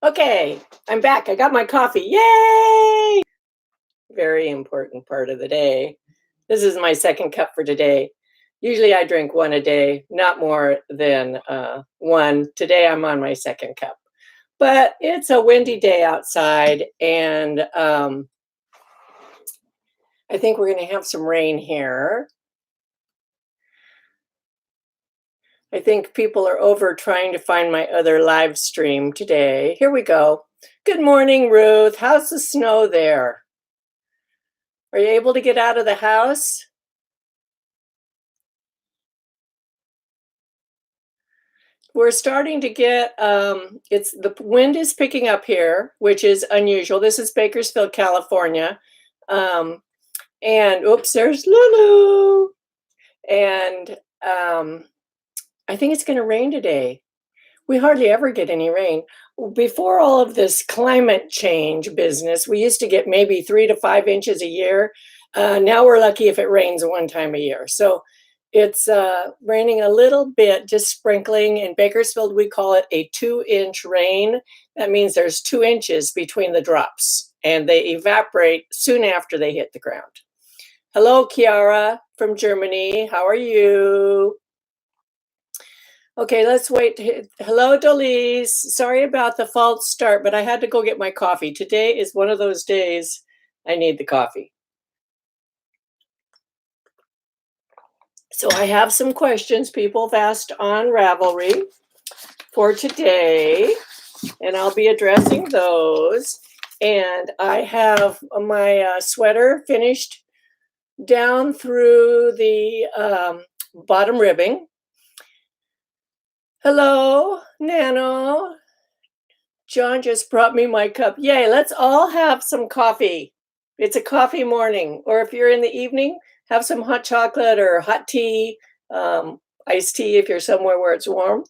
Okay, I'm back. I got my coffee. Yay! Very important part of the day. This is my second cup for today. Usually I drink one a day, not more than one. Today I'm on my second cup. But it's a windy day outside, and I think we're going to have some rain here. I think people are over trying to find my other live stream today. Here we go. Good morning, Ruth. How's the snow there? Are you able to get out of the house? We're starting to get, the wind is picking up here, which is unusual. This is Bakersfield, California. And oops, there's Lulu. And I think it's going to rain today. We hardly ever get any rain. Before all of this climate change business, we used to get maybe 3 to 5 inches a year. Now we're lucky if it rains one time a year. So it's raining a little bit, just sprinkling. In Bakersfield, we call it a 2-inch rain. That means there's 2 inches between the drops, and they evaporate soon after they hit the ground. Hello, Kiara from Germany. How are you? Okay, let's wait. Hello, Dolise. Sorry about the false start, but I had to go get my coffee. Today is one of those days I need the coffee. So I have some questions people have asked on Ravelry for today, and I'll be addressing those. And I have my sweater finished down through the bottom ribbing. Hello, Nano. John just brought me my cup. Yay, let's all have some coffee. It's a coffee morning. Or if you're in the evening, have some hot chocolate or hot tea, iced tea if you're somewhere where it's warm.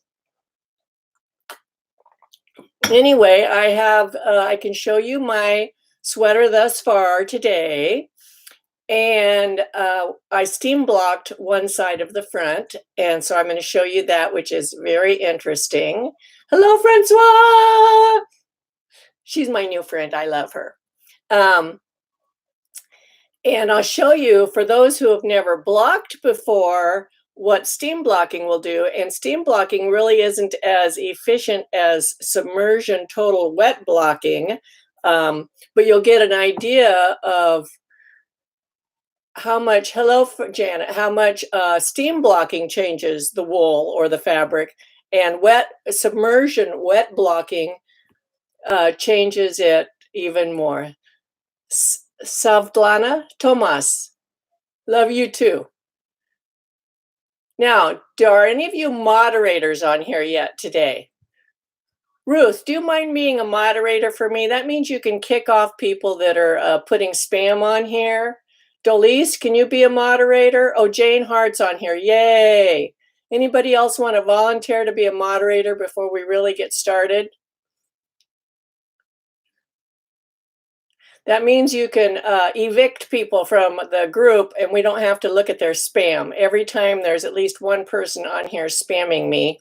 Anyway, I can show you my sweater thus far today. And I steam blocked one side of the front. And so I'm going to show you that, which is very interesting. Hello, Francois. She's my new friend. I love her. And I'll show you, for those who have never blocked before, what steam blocking will do. And steam blocking really isn't as efficient as submersion total wet blocking, but you'll get an idea of how much, hello, Janet, how much steam blocking changes the wool or the fabric, and submersion wet blocking changes it even more. Savdlana Tomas, love you too. Now, are any of you moderators on here yet today? Ruth, do you mind being a moderator for me? That means you can kick off people that are putting spam on here. Dolise, can you be a moderator? Oh, Jane Hart's on here. Yay. Anybody else want to volunteer to be a moderator before we really get started? That means you can evict people from the group, and we don't have to look at their spam. Every time there's at least one person on here spamming me.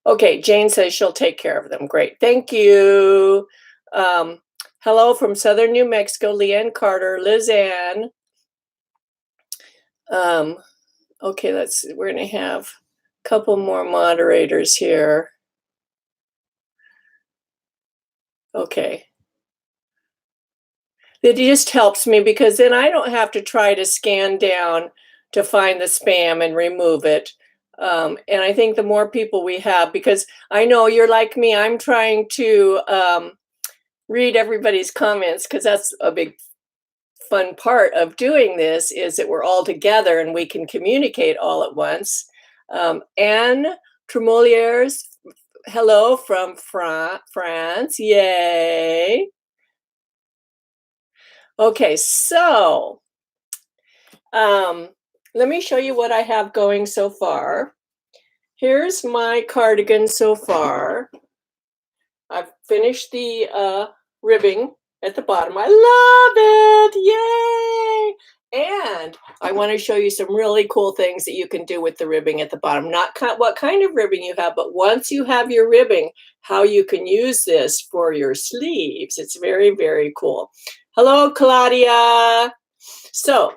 Okay, Jane says she'll take care of them. Great, thank you. Hello from Southern New Mexico, Leanne Carter, Liz Ann. Okay, we're gonna have a couple more moderators here. Okay. It just helps me because then I don't have to try to scan down to find the spam and remove it. And I think the more people we have, because I know you're like me, I'm trying to read everybody's comments, because that's a big fun part of doing this, is that we're all together and we can communicate all at once. Anne Tremoliers, hello from France, yay. Okay, so let me show you what I have going so far. Here's my cardigan so far. I've finished the ribbing at the bottom. I love it, yay! And I want to show you some really cool things that you can do with the ribbing at the bottom. Not what kind of ribbing you have, but once you have your ribbing, how you can use this for your sleeves. It's very, very cool. Hello, Claudia. So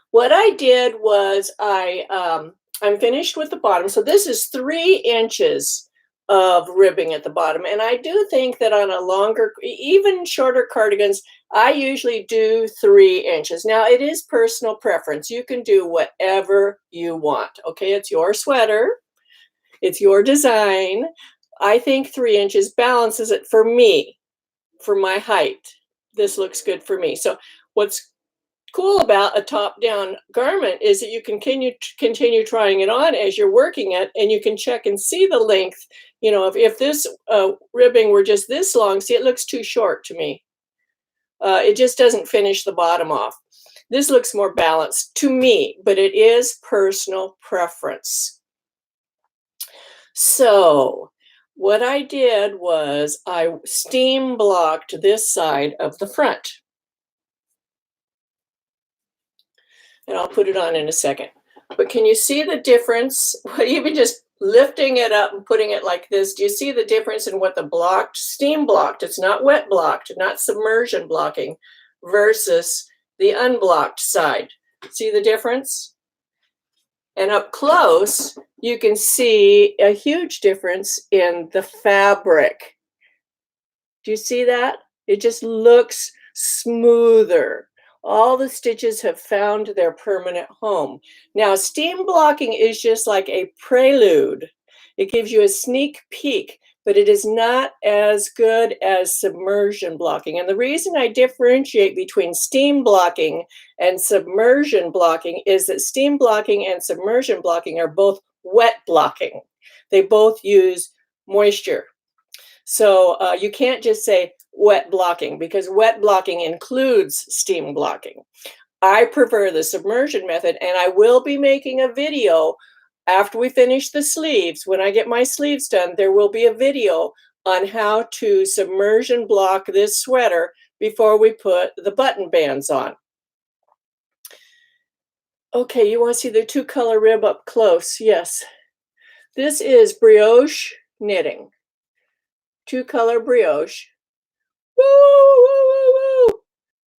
what I did was I'm finished with the bottom. So this is 3 inches of ribbing at the bottom. And I do think that on a longer, even shorter cardigans, I usually do 3 inches. Now it is personal preference. You can do whatever you want. Okay, it's your sweater. It's your design. I think 3 inches balances it for me, for my height. This looks good for me. So what's cool about a top-down garment is that you can continue trying it on as you're working it, and you can check and see the length. You know, if this ribbing were just this long, see, it looks too short to me. It just doesn't finish the bottom off. This looks more balanced to me, but it is personal preference. So what I did was I steam blocked this side of the front. And I'll put it on in a second. But can you see the difference? Even just lifting it up and putting it like this, do you see the difference in what the blocked, steam blocked, it's not wet blocked, not submersion blocking, versus the unblocked side? See the difference? And up close, you can see a huge difference in the fabric. Do you see that? It just looks smoother. All the stitches have found their permanent home. Now, steam blocking is just like a prelude. It gives you a sneak peek, but it is not as good as submersion blocking. And the reason I differentiate between steam blocking and submersion blocking is that steam blocking and submersion blocking are both wet blocking. They both use moisture. So you can't just say wet blocking, because wet blocking includes steam blocking. I prefer the submersion method, and I will be making a video after we finish the sleeves. When I get my sleeves done, there will be a video on how to submersion block this sweater before we put the button bands on. Okay, you want to see the 2-color rib up close? Yes. This is brioche knitting. 2-color brioche. Woo, woo, woo, woo.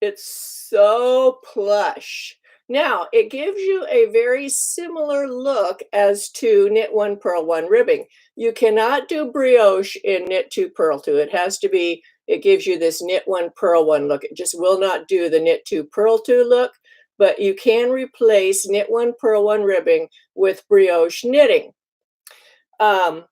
It's so plush. Now, it gives you a very similar look as to knit 1, purl 1 ribbing. You cannot do brioche in knit 2, purl 2. It has to be, it gives you this knit 1, purl 1 look. It just will not do the knit 2, purl 2 look, but you can replace knit 1, purl 1 ribbing with brioche knitting. And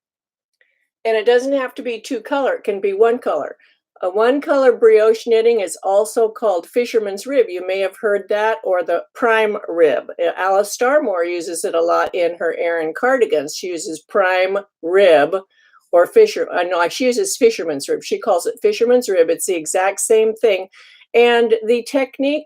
it doesn't have to be 2-color, it can be 1 color. A 1-color brioche knitting is also called fisherman's rib. You may have heard that, or the prime rib. Alice Starmore uses it a lot in her Erin cardigans. She uses prime rib or she uses fisherman's rib. She calls it fisherman's rib. It's the exact same thing. And the technique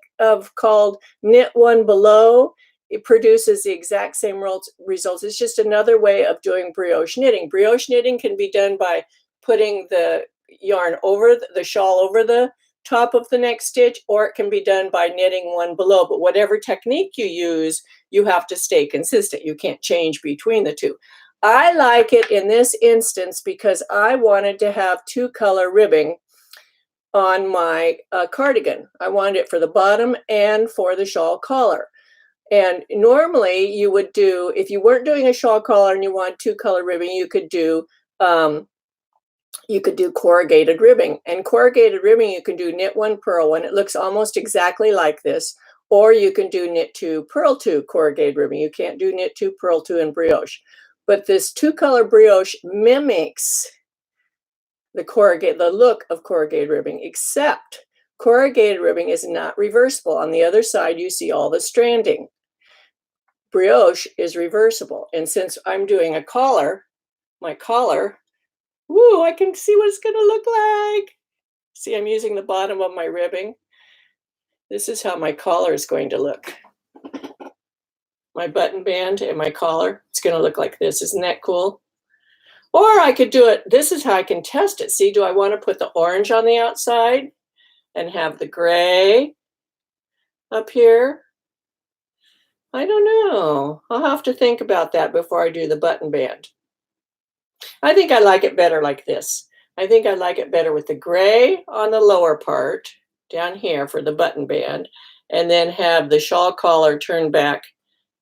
called knit 1 below, it produces the exact same results. It's just another way of doing brioche knitting. Brioche knitting can be done by putting the yarn over the shawl over the top of the next stitch, or it can be done by knitting 1 below. But whatever technique you use, you have to stay consistent. You can't change between the two. I like it in this instance because I wanted to have 2-color ribbing on my cardigan. I wanted it for the bottom and for the shawl collar. And normally you would do, if you weren't doing a shawl collar and you want 2-color ribbing, you could do corrugated ribbing. And corrugated ribbing, you can do knit 1, purl 1. It looks almost exactly like this. Or you can do knit 2, purl 2 corrugated ribbing. You can't do knit 2, purl 2 and brioche. But this 2-color brioche mimics the look of corrugated ribbing, except corrugated ribbing is not reversible. On the other side, you see all the stranding. Brioche is reversible. And since I'm doing a collar, my collar, woo, I can see what it's going to look like. See, I'm using the bottom of my ribbing. This is how my collar is going to look. My button band and my collar, it's going to look like this. Isn't that cool? Or I could do it, this is how I can test it. See, do I want to put the orange on the outside and have the gray? up here? I don't know. I'll have to think about that before I do the button band. I think I like it better like this. I think I like it better with the gray on the lower part down here for the button band, and then have the shawl collar turn back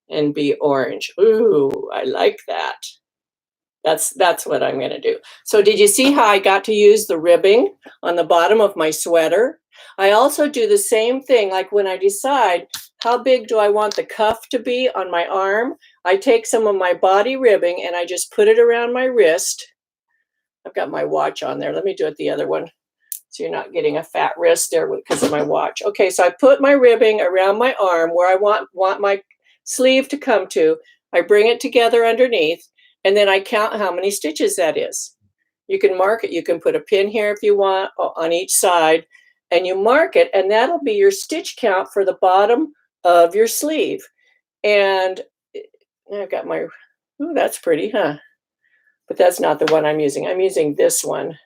and be orange. Ooh, I like that. That's what I'm going to do. So did you see how I got to use the ribbing on the bottom of my sweater? I also do the same thing, like when I decide how big do I want the cuff to be on my arm, I take some of my body ribbing and I just put it around my wrist. I've got my watch on there. Let me do it the other one so you're not getting a fat wrist there because of my watch. Okay, so I put my ribbing around my arm where I want my sleeve to come to. I bring it together underneath, and then I count how many stitches that is. You can mark it. You can put a pin here if you want on each side, and you mark it, and that'll be your stitch count for the bottom of your sleeve. And I've got my, ooh, that's pretty, huh? But that's not the one I'm using. I'm using this one.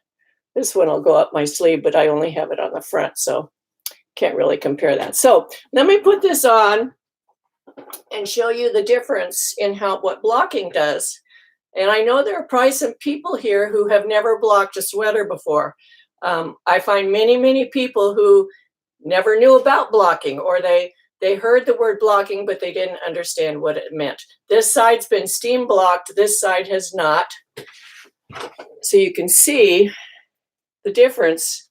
This one will go up my sleeve, but I only have it on the front, so can't really compare that. So let me put this on and show you the difference in what blocking does. And I know there are probably some people here who have never blocked a sweater before. I find many people who never knew about blocking, or they heard the word blocking, but they didn't understand what it meant. This side's been steam blocked, this side has not. So you can see the difference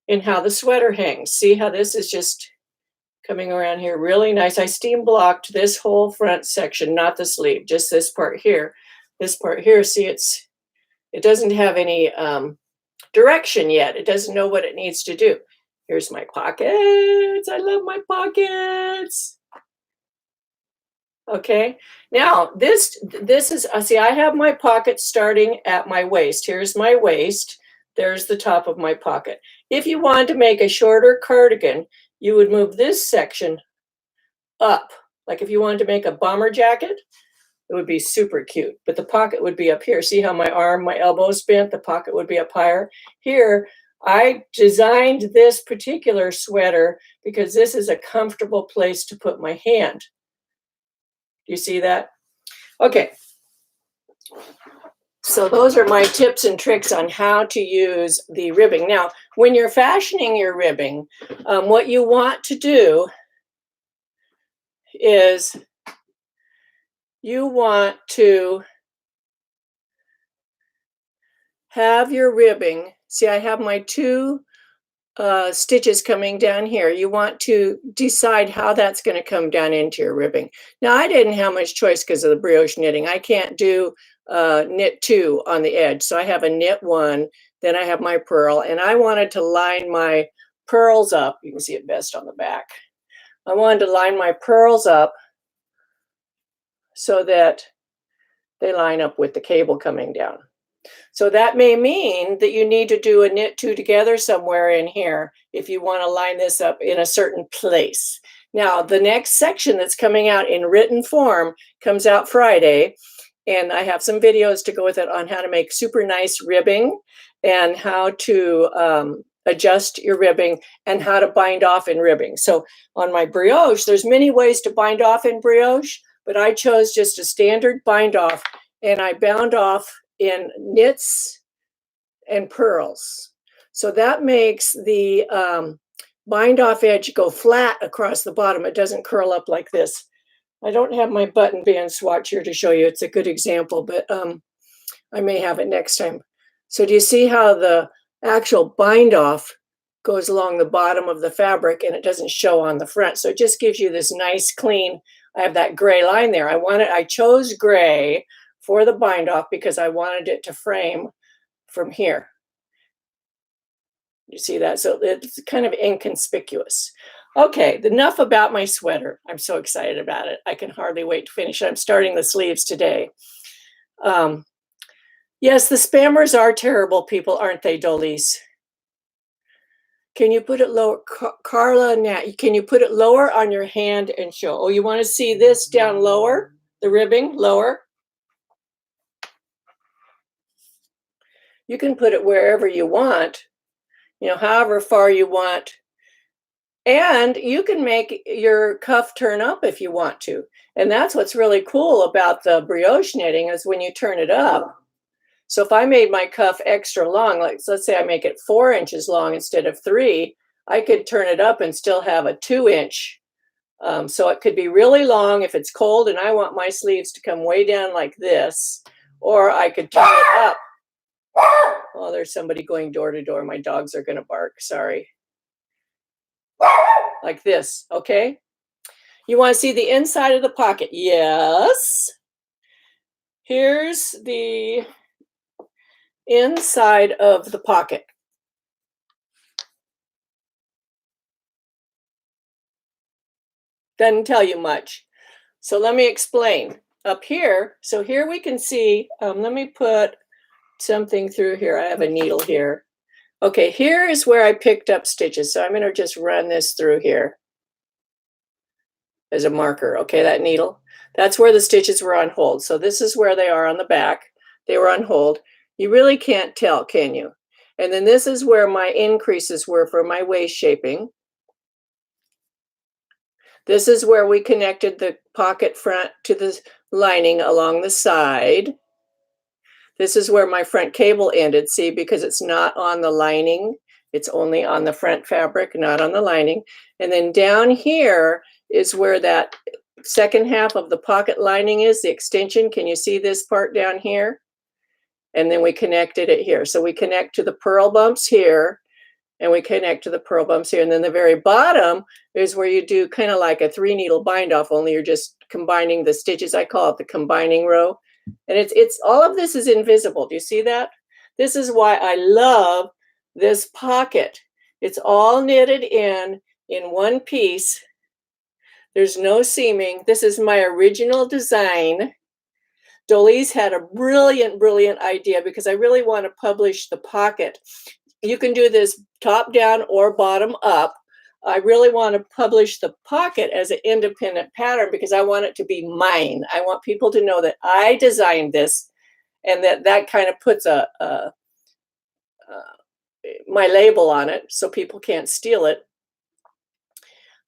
in how the sweater hangs. See how this is just coming around here really nice. I steam blocked this whole front section, not the sleeve, just this part here. This part here, see, it doesn't have any direction yet. It doesn't know what it needs to do. Here's my pockets. I love my pockets. Okay, now this is, see, I have my pocket starting at my waist. Here's my waist. There's the top of my pocket. If you wanted to make a shorter cardigan, you would move this section up. Like if you wanted to make a bomber jacket, it would be super cute, but the pocket would be up here. See how my arm, my elbow is bent? The pocket would be up higher. Here, I designed this particular sweater because this is a comfortable place to put my hand. Do you see that? Okay. So those are my tips and tricks on how to use the ribbing. Now, when you're fashioning your ribbing, what you want to do is you want to have your ribbing. See, I have my two stitches coming down here. You want to decide how that's going to come down into your ribbing. Now, I didn't have much choice because of the brioche knitting. I can't do knit 2 on the edge. So I have a knit 1, then I have my purl, and I wanted to line my purls up. You can see it best on the back. I wanted to line my purls up so that they line up with the cable coming down. So that may mean that you need to do a knit 2 together somewhere in here if you want to line this up in a certain place. Now, the next section that's coming out in written form comes out Friday, and I have some videos to go with it on how to make super nice ribbing and how to adjust your ribbing and how to bind off in ribbing. So on my brioche, there's many ways to bind off in brioche, but I chose just a standard bind off, and I bound off in knits and purls. So that makes the bind off edge go flat across the bottom. It doesn't curl up like this. I don't have my button band swatch here to show you. It's a good example, but I may have it next time. So do you see how the actual bind off goes along the bottom of the fabric and it doesn't show on the front? So it just gives you this nice clean, I have that gray line there. I chose gray for the bind off because I wanted it to frame from here. You see that? So it's kind of inconspicuous. Okay, enough about my sweater. I'm so excited about it. I can hardly wait to finish it. I'm starting the sleeves today. Yes, the spammers are terrible people, aren't they, Dolise? Can you put it lower? Carla, Nat, can you put it lower on your hand and show? Oh, you want to see this down lower? The ribbing lower? You can put it wherever you want, you know, however far you want And you can make your cuff turn up if you want to. And that's what's really cool about the brioche knitting is when you turn it up. So if I made my cuff extra long, like let's say I make it 4 inches long instead of 3, I could turn it up and still have a 2-inch. So it could be really long if it's cold and I want my sleeves to come way down like this, or I could turn it up. Oh, there's somebody going door to door. My dogs are going to bark. Sorry. Like this. Okay. You want to see the inside of the pocket? Yes. Here's the inside of the pocket. Doesn't tell you much. So let me explain. Up here, so here we can see, let me put something through here. I have a needle here. Okay, here is where I picked up stitches. So I'm going to just run this through here as a marker. Okay, that needle. That's where the stitches were on hold. So this is where they are on the back. They were on hold. You really can't tell, can you? And then this is where my increases were for my waist shaping. This is where we connected the pocket front to the lining along the side. This is where my front cable ended, see, because it's not on the lining. It's only on the front fabric, not on the lining. And then down here is where that second half of the pocket lining is, the extension. Can you see this part down here? And then we connected it here. So we connect to the purl bumps here, and we connect to the purl bumps here. And then the very bottom is where you do kind of like a 3-needle bind off, only you're just combining the stitches. I call it the combining row. And it's all of this is invisible. Do you see that? This is why I love this pocket. It's all knitted in one piece. There's no seaming. This is my original design. Dolise had a brilliant, brilliant idea because I really want to publish the pocket. You can do this top down or bottom up. I really want to publish the pocket as an independent pattern because I want it to be mine. I want people to know that I designed this, and that kind of puts my label on it so people can't steal it.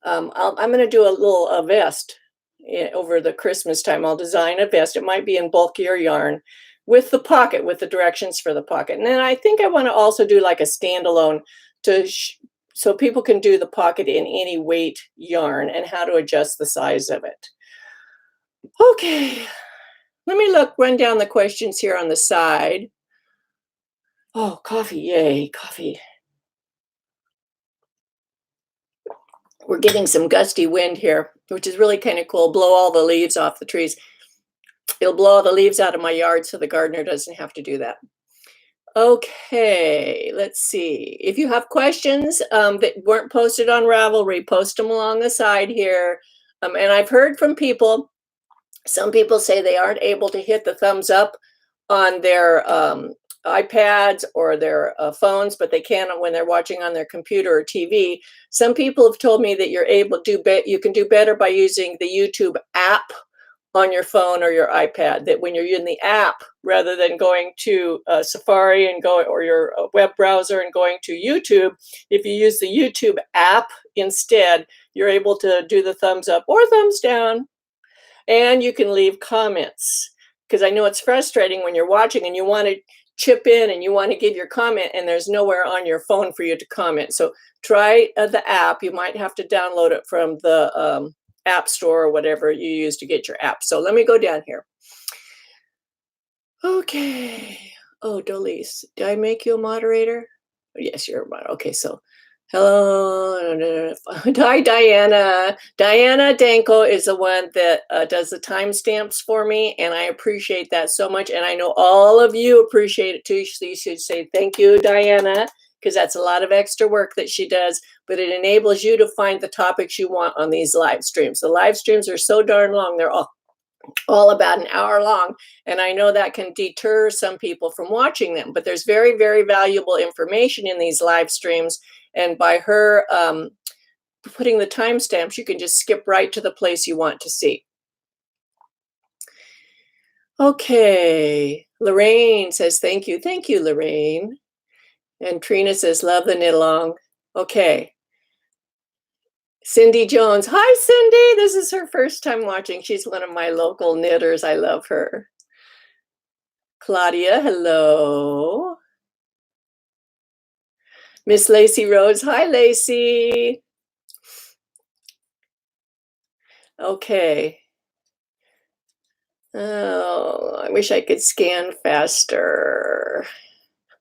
I'm going to do a vest over the Christmas time. I'll design a vest. It might be in bulkier yarn with the pocket, with the directions for the pocket. And then I think I want to also do like a standalone so people can do the pocket in any weight yarn and how to adjust the size of it. Okay, let me run down the questions here on the side. Oh, coffee, yay, coffee. We're getting some gusty wind here, which is really kind of cool. Blow all the leaves off the trees. It'll blow all the leaves out of my yard so the gardener doesn't have to do that. Okay, let's see. If you have questions that weren't posted on Ravelry, post them along the side here. And I've heard from people, some people say they aren't able to hit the thumbs up on their iPads or their phones, but they can when they're watching on their computer or TV. Some people have told me that you're able to you can do better by using the YouTube app on your phone or your iPad, that when you're in the app, rather than going to Safari and or your web browser and going to YouTube, if you use the YouTube app instead, you're able to do the thumbs up or thumbs down, and you can leave comments, because I know it's frustrating when you're watching and you want to chip in and you want to give your comment and there's nowhere on your phone for you to comment. So try the app. You might have to download it from the App Store or whatever you use to get your app. So let me go down here. Okay. Oh, Dolise, did I make you a moderator? Yes, you're a moderator. Okay, so hello. Hi, Diana. Diana Danko is the one that does the timestamps for me, and I appreciate that so much. And I know all of you appreciate it too. So you should say thank you, Diana, because that's a lot of extra work that she does, but it enables you to find the topics you want on these live streams. The live streams are so darn long. They're all about an hour long, and I know that can deter some people from watching them, but there's very, very valuable information in these live streams, and by her putting the timestamps, you can just skip right to the place you want to see. Okay, Lorraine says thank you. Thank you, Lorraine. And Trina says love the knit along. Okay. Cindy Jones. Hi, Cindy. This is her first time watching. She's one of my local knitters. I love her. Claudia, hello. Miss Lacey Rhodes. Hi, Lacey. Okay. Oh, I wish I could scan faster.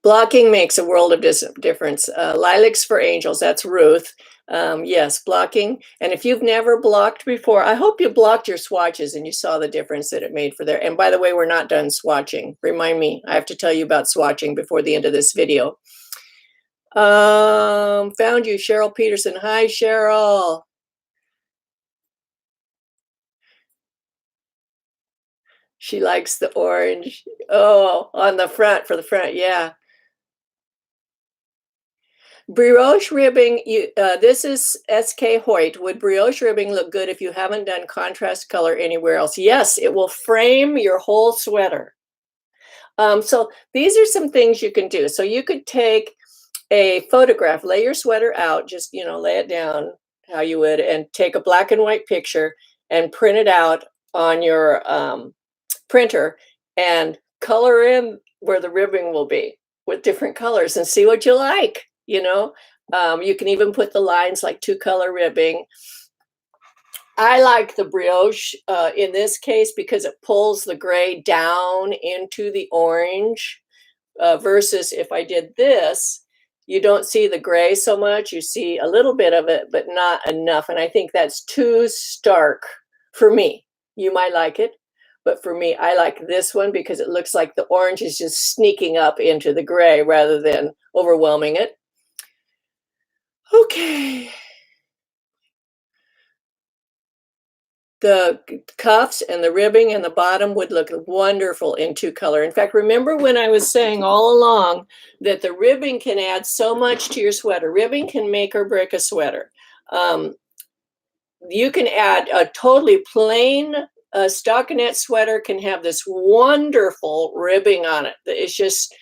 Blocking makes a world of difference. Lilacs for Angels, that's Ruth. Yes, blocking. And if you've never blocked before, I hope you blocked your swatches and you saw the difference that it made for there. And by the way, we're not done swatching. Remind me, I have to tell you about swatching before the end of this video. Found you, Cheryl Peterson. Hi, Cheryl. She likes the orange. Oh, on the front, for the front, yeah. Brioche ribbing, this is SK Hoyt. Would brioche ribbing look good if you haven't done contrast color anywhere else? Yes, it will frame your whole sweater. So these are some things you can do. So you could take a photograph, lay your sweater out, just, lay it down how you would, and take a black and white picture and print it out on your printer and color in where the ribbing will be with different colors and see what you like. You can even put the lines like 2-color ribbing. I like the brioche in this case because it pulls the gray down into the orange versus if I did this, you don't see the gray so much. You see a little bit of it, but not enough. And I think that's too stark for me. You might like it, but for me, I like this one because it looks like the orange is just sneaking up into the gray rather than overwhelming it. Okay. The cuffs and the ribbing and the bottom would look wonderful in 2-color. In fact, remember when I was saying all along that the ribbing can add so much to your sweater. Ribbing can make or break a sweater. You can add a totally plain stockinette sweater can have this wonderful ribbing on it. It's just,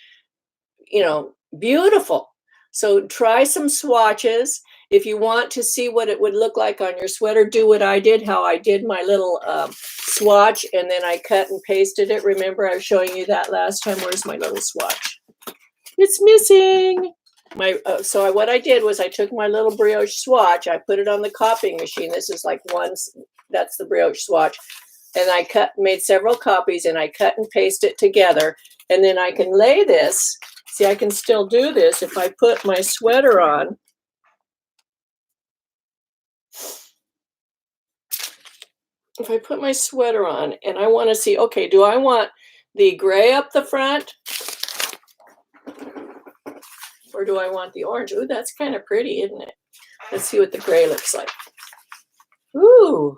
beautiful. So try some swatches. If you want to see what it would look like on your sweater, do what I did, how I did my little swatch, and then I cut and pasted it. Remember, I was showing you that last time. Where's my little swatch? It's missing. So what I did was I took my little brioche swatch, I put it on the copying machine. This is like that's the brioche swatch. And I made several copies, and I cut and paste it together. And then I can lay this. See, I can still do this if I put my sweater on. If I put my sweater on and I want to see, okay, do I want the gray up the front? Or do I want the orange? Ooh, that's kind of pretty, isn't it? Let's see what the gray looks like. Ooh,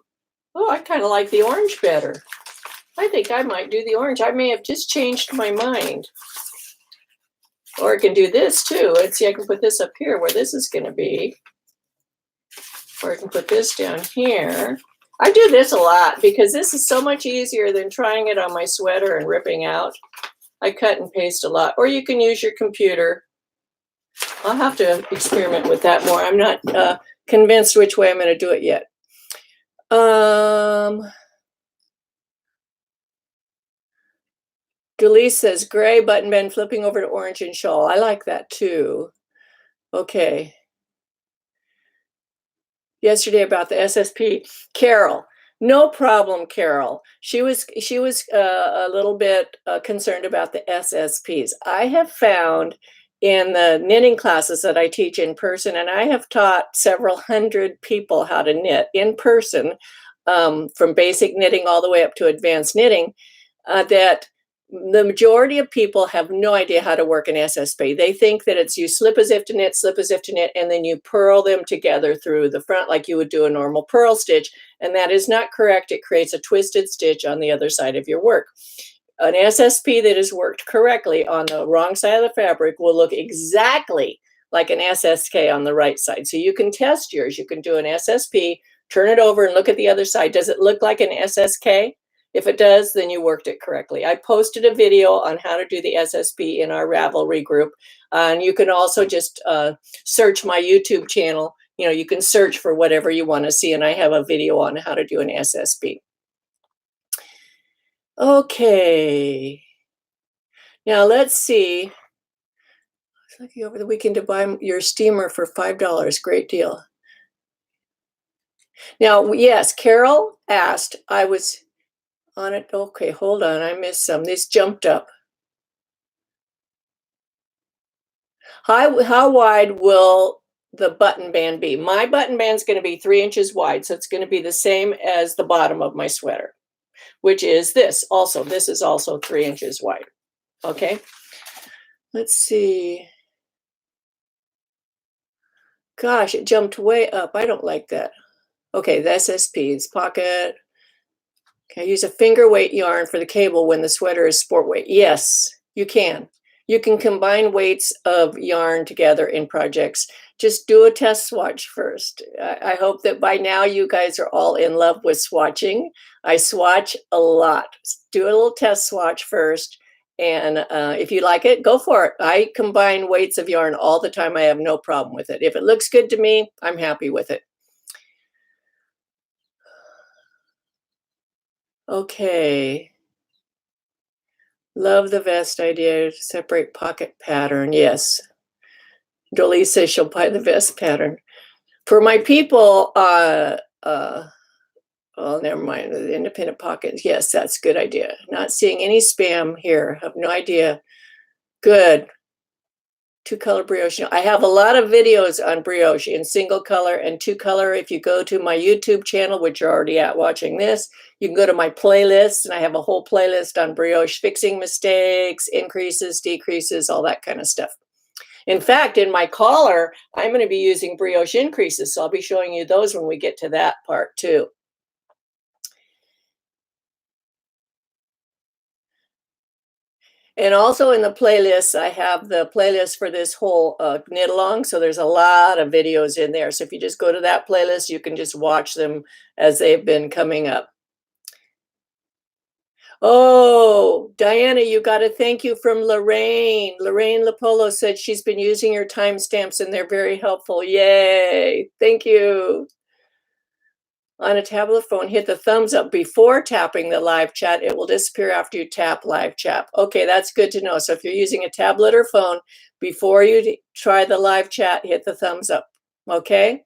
oh, I kind of like the orange better. I think I might do the orange. I may have just changed my mind. Or I can do this too. And see, I can put this up here where this is going to be. Or I can put this down here. I do this a lot because this is so much easier than trying it on my sweater and ripping out. I cut and paste a lot. Or you can use your computer. I'll have to experiment with that more. I'm not convinced which way I'm going to do it yet. Delise says gray button band flipping over to orange and shawl. I like that too. Okay. Yesterday about the SSP. Carol, no problem, Carol. She was a little bit concerned about the SSPs. I have found in the knitting classes that I teach in person, and I have taught several hundred people how to knit in person, from basic knitting all the way up to advanced knitting, that the majority of people have no idea how to work an SSP. They think that it's you slip as if to knit, and then you purl them together through the front like you would do a normal purl stitch. And that is not correct. It creates a twisted stitch on the other side of your work. An SSP that is worked correctly on the wrong side of the fabric will look exactly like an SSK on the right side. So you can test yours. You can do an SSP, turn it over and look at the other side. Does it look like an SSK? If it does, then you worked it correctly. I posted a video on how to do the SSP in our Ravelry group. And you can also just search my YouTube channel you know, you can search for whatever you want to see, and I have a video on how to do an SSB. Okay. Now let's see. Looking over the weekend to buy your steamer for $5. Great deal. Now, yes, Carol asked, I was on it. Okay, hold on. I missed some. This jumped up. How wide will the button band be? My button band is going to be 3 inches wide, so it's going to be the same as the bottom of my sweater, which is this also. This is also 3 inches wide. Okay. Let's see. Gosh, it jumped way up. I don't like that. Okay, the SSP's pocket. Can I use a finger weight yarn for the cable when the sweater is sport weight? Yes, you can. You can combine weights of yarn together in projects. Just do a test swatch first. I hope that by now you guys are all in love with swatching. I swatch a lot. Do a little test swatch first. And if you like it, go for it. I combine weights of yarn all the time. I have no problem with it. If it looks good to me, I'm happy with it. Okay. Love the vest idea. Separate pocket pattern. Yes. Jolie says she'll buy the vest pattern. For my people, oh, never mind. The independent pockets. Yes, that's a good idea. Not seeing any spam here. Have no idea. Good. 2-color brioche. I have a lot of videos on brioche in single color and 2-color. If you go to my YouTube channel, which you're already at watching this, you can go to my playlist, and I have a whole playlist on brioche, fixing mistakes, increases, decreases, all that kind of stuff. In fact, in my collar, I'm going to be using brioche increases, so I'll be showing you those when we get to that part too. And also in the playlist, I have the playlist for this whole knit along. So there's a lot of videos in there. So if you just go to that playlist, you can just watch them as they've been coming up. Oh, Diana, you got a thank you from Lorraine. Lorraine Lapolo said she's been using your timestamps and they're very helpful. Yay. Thank you. On a tablet phone, hit the thumbs up before tapping the live chat. It will disappear after you tap live chat. Okay, that's good to know. So if you're using a tablet or phone, before you try the live chat, hit the thumbs up. Okay?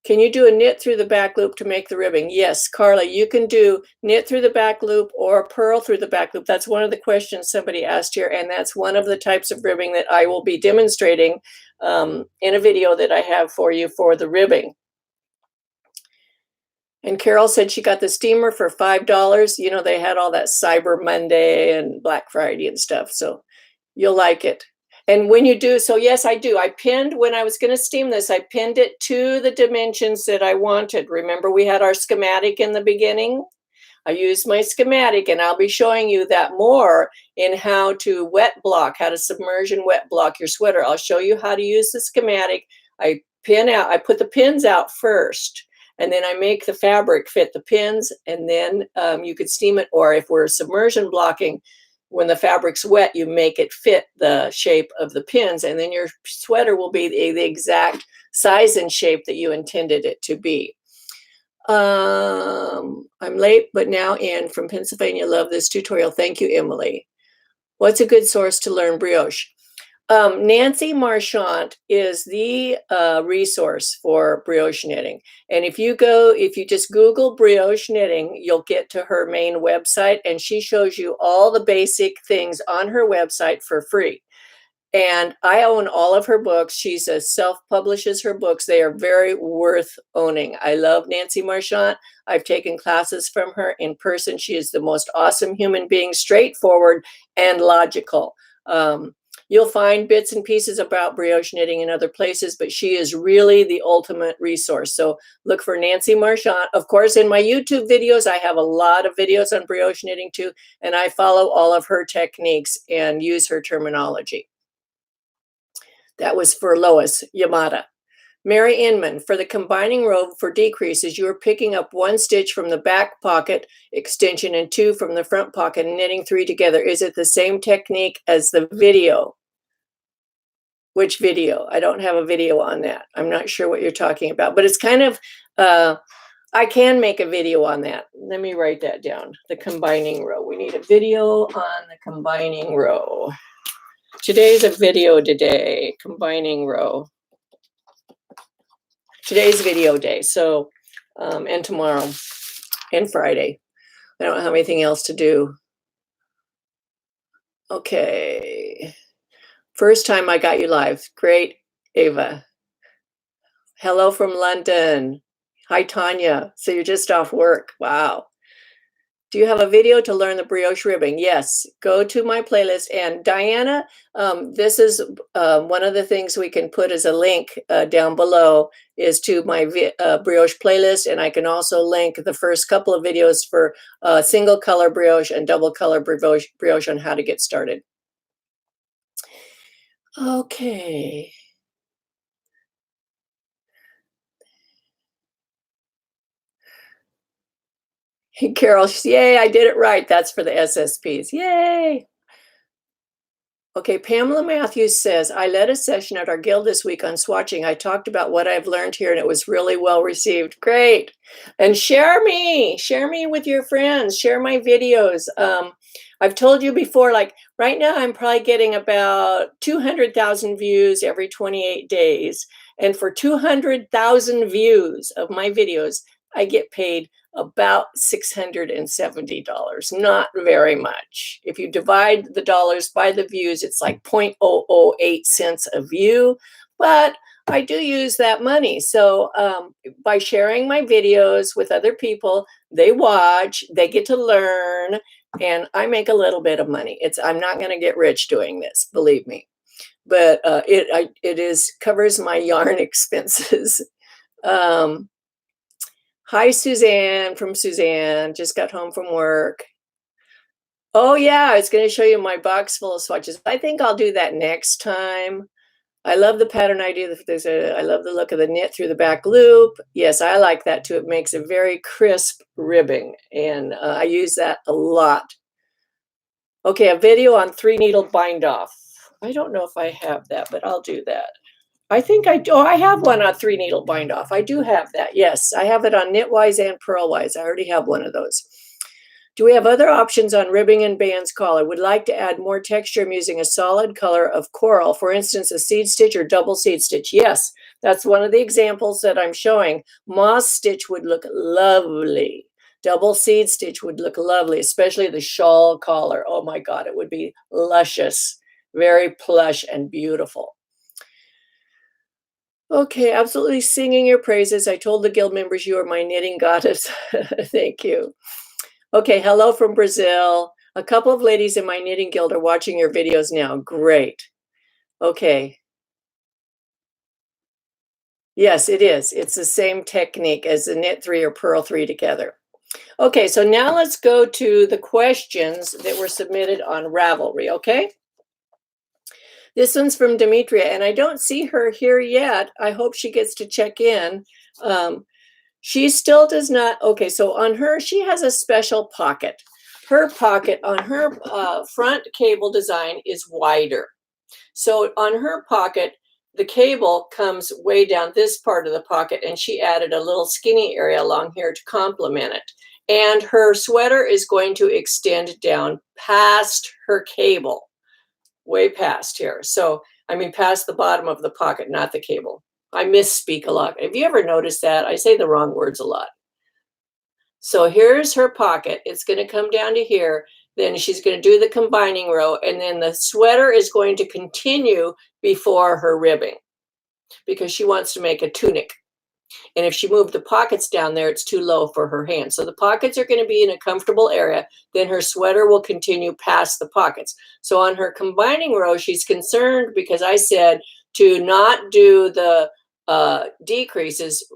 Can you do a knit through the back loop to make the ribbing? Yes, Carla, you can do knit through the back loop or purl through the back loop. That's one of the questions somebody asked here, and that's one of the types of ribbing that I will be demonstrating in a video that I have for you for the ribbing. And Carol said she got the steamer for $5. You know, they had all that Cyber Monday and Black Friday and stuff. So you'll like it. And when you do, so yes, I do. I pinned, when I was going to steam this, I pinned it to the dimensions that I wanted. Remember, we had our schematic in the beginning? I used my schematic, and I'll be showing you that more in how to wet block, how to submerge and wet block your sweater. I'll show you how to use the schematic. I put the pins out first. And then I make the fabric fit the pins, and then you could steam it. Or if we're submersion blocking, when the fabric's wet, you make it fit the shape of the pins, and then your sweater will be the exact size and shape that you intended it to be. I'm late, but now in from Pennsylvania. Love this tutorial. Thank you, Emily. What's a good source to learn brioche? Nancy Marchant is the resource for brioche knitting. And if you just Google brioche knitting, you'll get to her main website, and she shows you all the basic things on her website for free. And I own all of her books. She's self-publishes her books. They are very worth owning. I love Nancy Marchant. I've taken classes from her in person. She is the most awesome human being, straightforward and logical. You'll find bits and pieces about brioche knitting in other places, but she is really the ultimate resource. So look for Nancy Marchant. Of course, in my YouTube videos, I have a lot of videos on brioche knitting too, and I follow all of her techniques and use her terminology. That was for Lois Yamada. Mary Inman, for the combining row for decreases, you are picking up 1 stitch from the back pocket extension and 2 from the front pocket and knitting 3 together. Is it the same technique as the video? Which video? I don't have a video on that. I'm not sure what you're talking about, but it's kind of, I can make a video on that. Let me write that down. The combining row. We need a video on the combining row. Today's a video today, combining row. Today's video day. So, and tomorrow and Friday. I don't have anything else to do. Okay. First time I got you live. Great, Ava. Hello from London. Hi, Tanya. So you're just off work. Wow. Do you have a video to learn the brioche ribbing? Yes. Go to my playlist. And Diana, this is one of the things we can put as a link down below is to my brioche playlist. And I can also link the first couple of videos for single color brioche and double color brioche on how to get started. Okay. Hey, Carol, yay, I did it right. That's for the SSPs. Yay. Okay, Pamela Matthews says, I led a session at our guild this week on swatching. I talked about what I've learned here and it was really well received. Great. And share me with your friends, share my videos. I've told you before, like right now, I'm probably getting about 200,000 views every 28 days. And for 200,000 views of my videos, I get paid about $670, not very much. If you divide the dollars by the views, it's like 0.008 cents a view, but I do use that money. So by sharing my videos with other people, they watch, they get to learn, and I make a little bit of money. I'm not going to get rich doing this, believe me, but it covers my yarn expenses. Hi, Suzanne from Suzanne. Just got home from work. Oh, yeah, I was going to show you my box full of swatches. I think I'll do that next time. I love the pattern idea. I love the look of the knit through the back loop. Yes, I like that too. It makes a very crisp ribbing, and I use that a lot. Okay, a video on 3-needle bind off. I don't know if I have that, but I'll do that. I think I do. Oh, I have one on 3-needle bind off. I do have that. Yes, I have it on Knitwise and Purlwise. I already have one of those. Do we have other options on ribbing and bands collar? Would like to add more texture. I'm using a solid color of coral, for instance, a seed stitch or double seed stitch. Yes, that's one of the examples that I'm showing. Moss stitch would look lovely. Double seed stitch would look lovely, especially the shawl collar. Oh my God, it would be luscious, very plush and beautiful. Okay, absolutely singing your praises. I told the guild members you are my knitting goddess. Thank you. Okay, hello from Brazil. A couple of ladies in my knitting guild are watching your videos now. Great. Okay. Yes, it is. It's the same technique as the knit 3 or purl 3 together. Okay, so now let's go to the questions that were submitted on Ravelry, okay? This one's from Demetria, and I don't see her here yet. I hope she gets to check in. She still does not. Okay, so on her, she has a special pocket. Her pocket on her front cable design is wider. So on her pocket, the cable comes way down this part of the pocket, and she added a little skinny area along here to complement it. And her sweater is going to extend down past her cable. Way past here. So, I mean, past the bottom of the pocket, not the cable. I misspeak a lot. Have you ever noticed that? I say the wrong words a lot. So here's her pocket. It's going to come down to here. Then she's going to do the combining row, and then the sweater is going to continue before her ribbing because she wants to make a tunic. And if she moved the pockets down there, it's too low for her hand. So the pockets are going to be in a comfortable area. Then her sweater will continue past the pockets. So on her combining row, she's concerned because I said to not do the decreases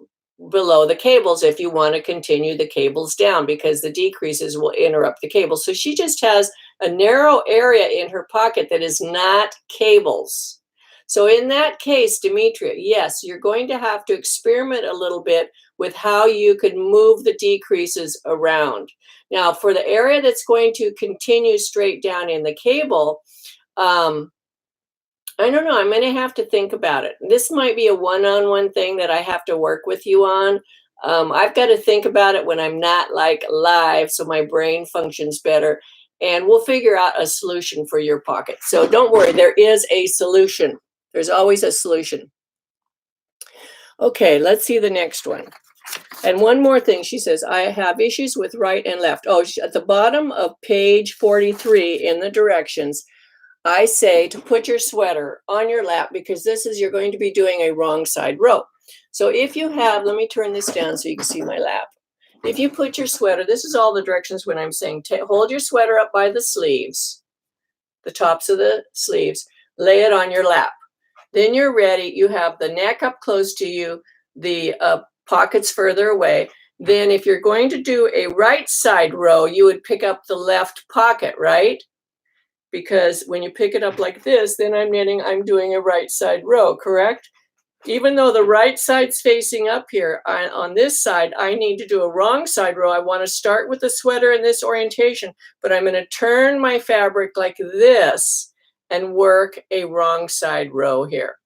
below the cables if you want to continue the cables down, because the decreases will interrupt the cables. So she just has a narrow area in her pocket that is not cables. So in that case, Demetria, yes, you're going to have to experiment a little bit with how you could move the decreases around. Now, for the area that's going to continue straight down in the cable, I don't know. I'm going to have to think about it. This might be a one-on-one thing that I have to work with you on. I've got to think about it when I'm not like live, so my brain functions better. And we'll figure out a solution for your pocket. So don't worry, there is a solution. There's always a solution. Okay, let's see the next one. And one more thing, she says, I have issues with right and left. Oh, at the bottom of page 43 in the directions, I say to put your sweater on your lap because this is, you're going to be doing a wrong side row. So if you have, let me turn this down so you can see my lap. If you put your sweater, this is all the directions when I'm saying, hold your sweater up by the sleeves, the tops of the sleeves, lay it on your lap. Then you're ready. You have the neck up close to you, the pockets further away. Then if you're going to do a right side row, you would pick up the left pocket, right? Because when you pick it up like this, then I'm doing a right side row, correct? Even though the right side's facing up here, on this side, I need to do a wrong side row. I want to start with the sweater in this orientation, but I'm going to turn my fabric like this and work a wrong side row here.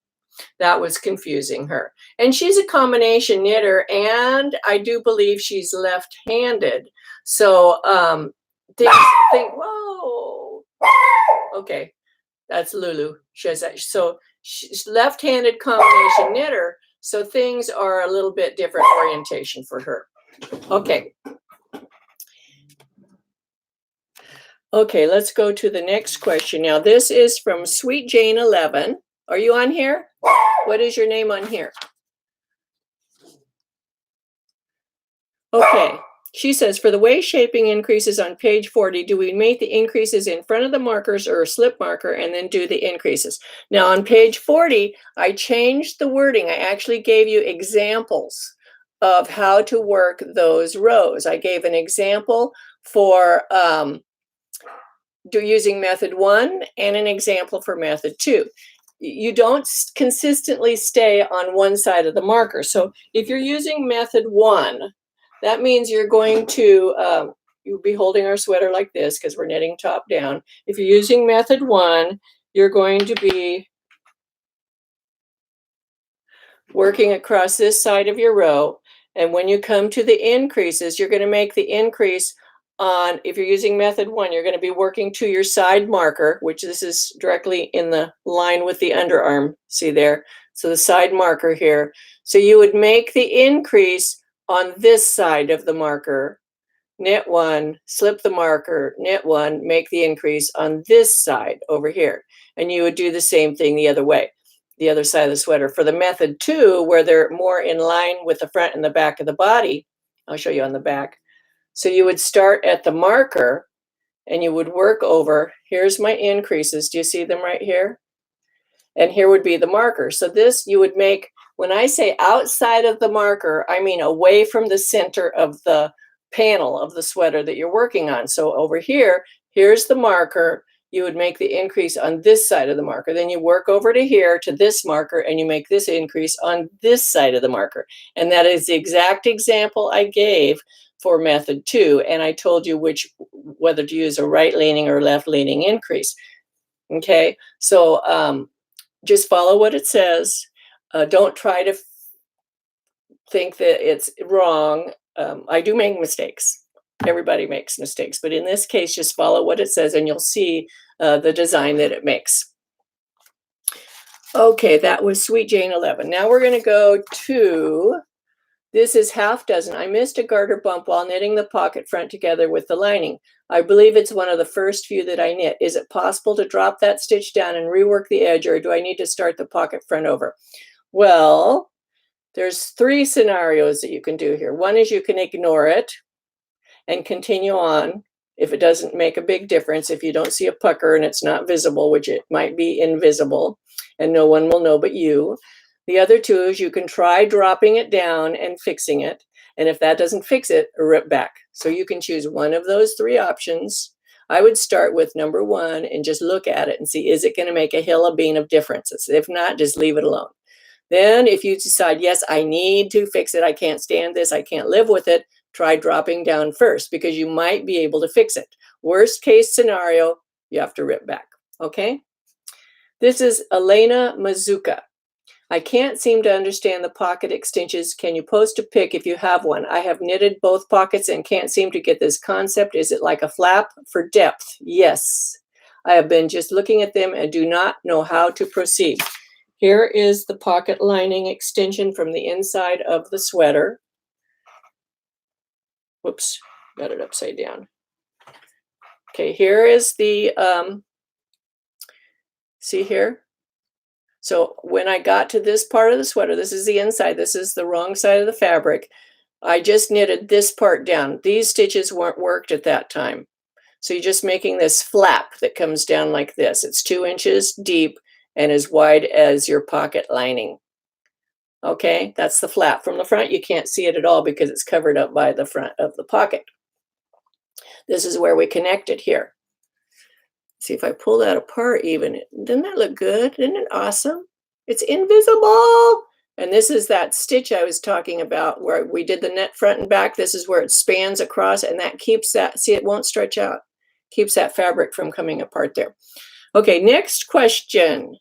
That was confusing her. And she's a combination knitter, and I do believe she's left-handed. So whoa. Okay, that's Lulu. She has that. So she's left-handed combination knitter, so things are a little bit different orientation for her. Okay. Okay, let's go to the next question. Now, this is from Sweet Jane 11. Are you on here? What is your name on here? Okay. She says, for the way shaping increases on page 40, do we make the increases in front of the markers or a slip marker and then do the increases? Now on page 40, I changed the wording. I actually gave you examples of how to work those rows. I gave an example for using method 1 and an example for method 2. You don't consistently stay on one side of the marker. So if you're using method 1, that means you're going to, you'll be holding our sweater like this because we're knitting top down. If you're using method 1, you're going to be working across this side of your row. And when you come to the increases, you're going to make the increase on, if you're using method 1, you're going to be working to your side marker, which this is directly in the line with the underarm. See there? So the side marker here. So you would make the increase on this side of the marker, knit 1, slip the marker, knit 1, make the increase on this side over here. And you would do the same thing the other way, the other side of the sweater. For the method 2, where they're more in line with the front and the back of the body, I'll show you on the back. So you would start at the marker and you would work over, here's my increases. Do you see them right here? And here would be the marker. So this you would make, when I say outside of the marker, I mean away from the center of the panel of the sweater that you're working on. So over here, here's the marker. You would make the increase on this side of the marker. Then you work over to here to this marker and you make this increase on this side of the marker. And that is the exact example I gave for method 2. And I told you whether to use a right leaning or left leaning increase. Okay, so just follow what it says. Don't try to think that it's wrong. I do make mistakes. Everybody makes mistakes. But in this case, just follow what it says and you'll see the design that it makes. Okay, that was Sweet Jane 11. Now we're going to go to, this is half dozen. I missed a garter bump while knitting the pocket front together with the lining. I believe it's one of the first few that I knit. Is it possible to drop that stitch down and rework the edge, or do I need to start the pocket front over? Well, there's 3 scenarios that you can do here. One is you can ignore it and continue on if it doesn't make a big difference. If you don't see a pucker and it's not visible, which it might be invisible and no one will know but you. The other 2 is you can try dropping it down and fixing it. And if that doesn't fix it, rip back. So you can choose one of those 3 options. I would start with number 1 and just look at it and see, is it going to make a hill of bean of differences? If not, just leave it alone. Then if you decide, yes, I need to fix it, I can't stand this, I can't live with it, try dropping down first because you might be able to fix it. Worst case scenario, you have to rip back. Okay? This is Elena Mazuka. I can't seem to understand the pocket extensions. Can you post a pic if you have one? I have knitted both pockets and can't seem to get this concept. Is it like a flap for depth? Yes. I have been just looking at them and do not know how to proceed. Here is the pocket lining extension from the inside of the sweater. Whoops, got it upside down. Okay, here is the, see here? So when I got to this part of the sweater, this is the inside, this is the wrong side of the fabric, I just knitted this part down. These stitches weren't worked at that time. So you're just making this flap that comes down like this. It's 2 inches deep and as wide as your pocket lining. Okay, that's the flap. From the front, you can't see it at all because it's covered up by the front of the pocket. This is where we connect it here. See if I pull that apart even. Doesn't that look good? Isn't it awesome? It's invisible. And this is that stitch I was talking about where we did the net front and back. This is where it spans across and that keeps that, see, it won't stretch out. Keeps that fabric from coming apart there. Okay, next question.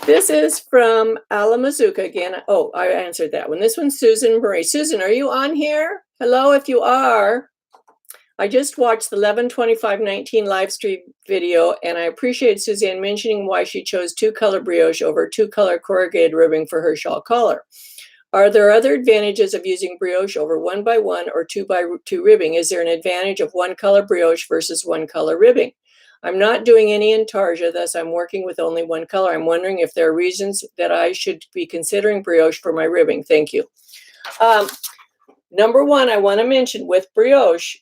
This is from Alamazuka again. Oh, I answered that one. This one's Susan Marie. Susan, are you on here? Hello, if you are. I just watched the 11/25/19 live stream video, and I appreciate Suzanne mentioning why she chose 2-color brioche over 2-color corrugated ribbing for her shawl collar. Are there other advantages of using brioche over 1x1 or 2x2 ribbing? Is there an advantage of 1-color brioche versus 1-color ribbing? I'm not doing any intarsia, thus I'm working with only 1 color. I'm wondering if there are reasons that I should be considering brioche for my ribbing. Thank you. Number one, I want to mention with brioche,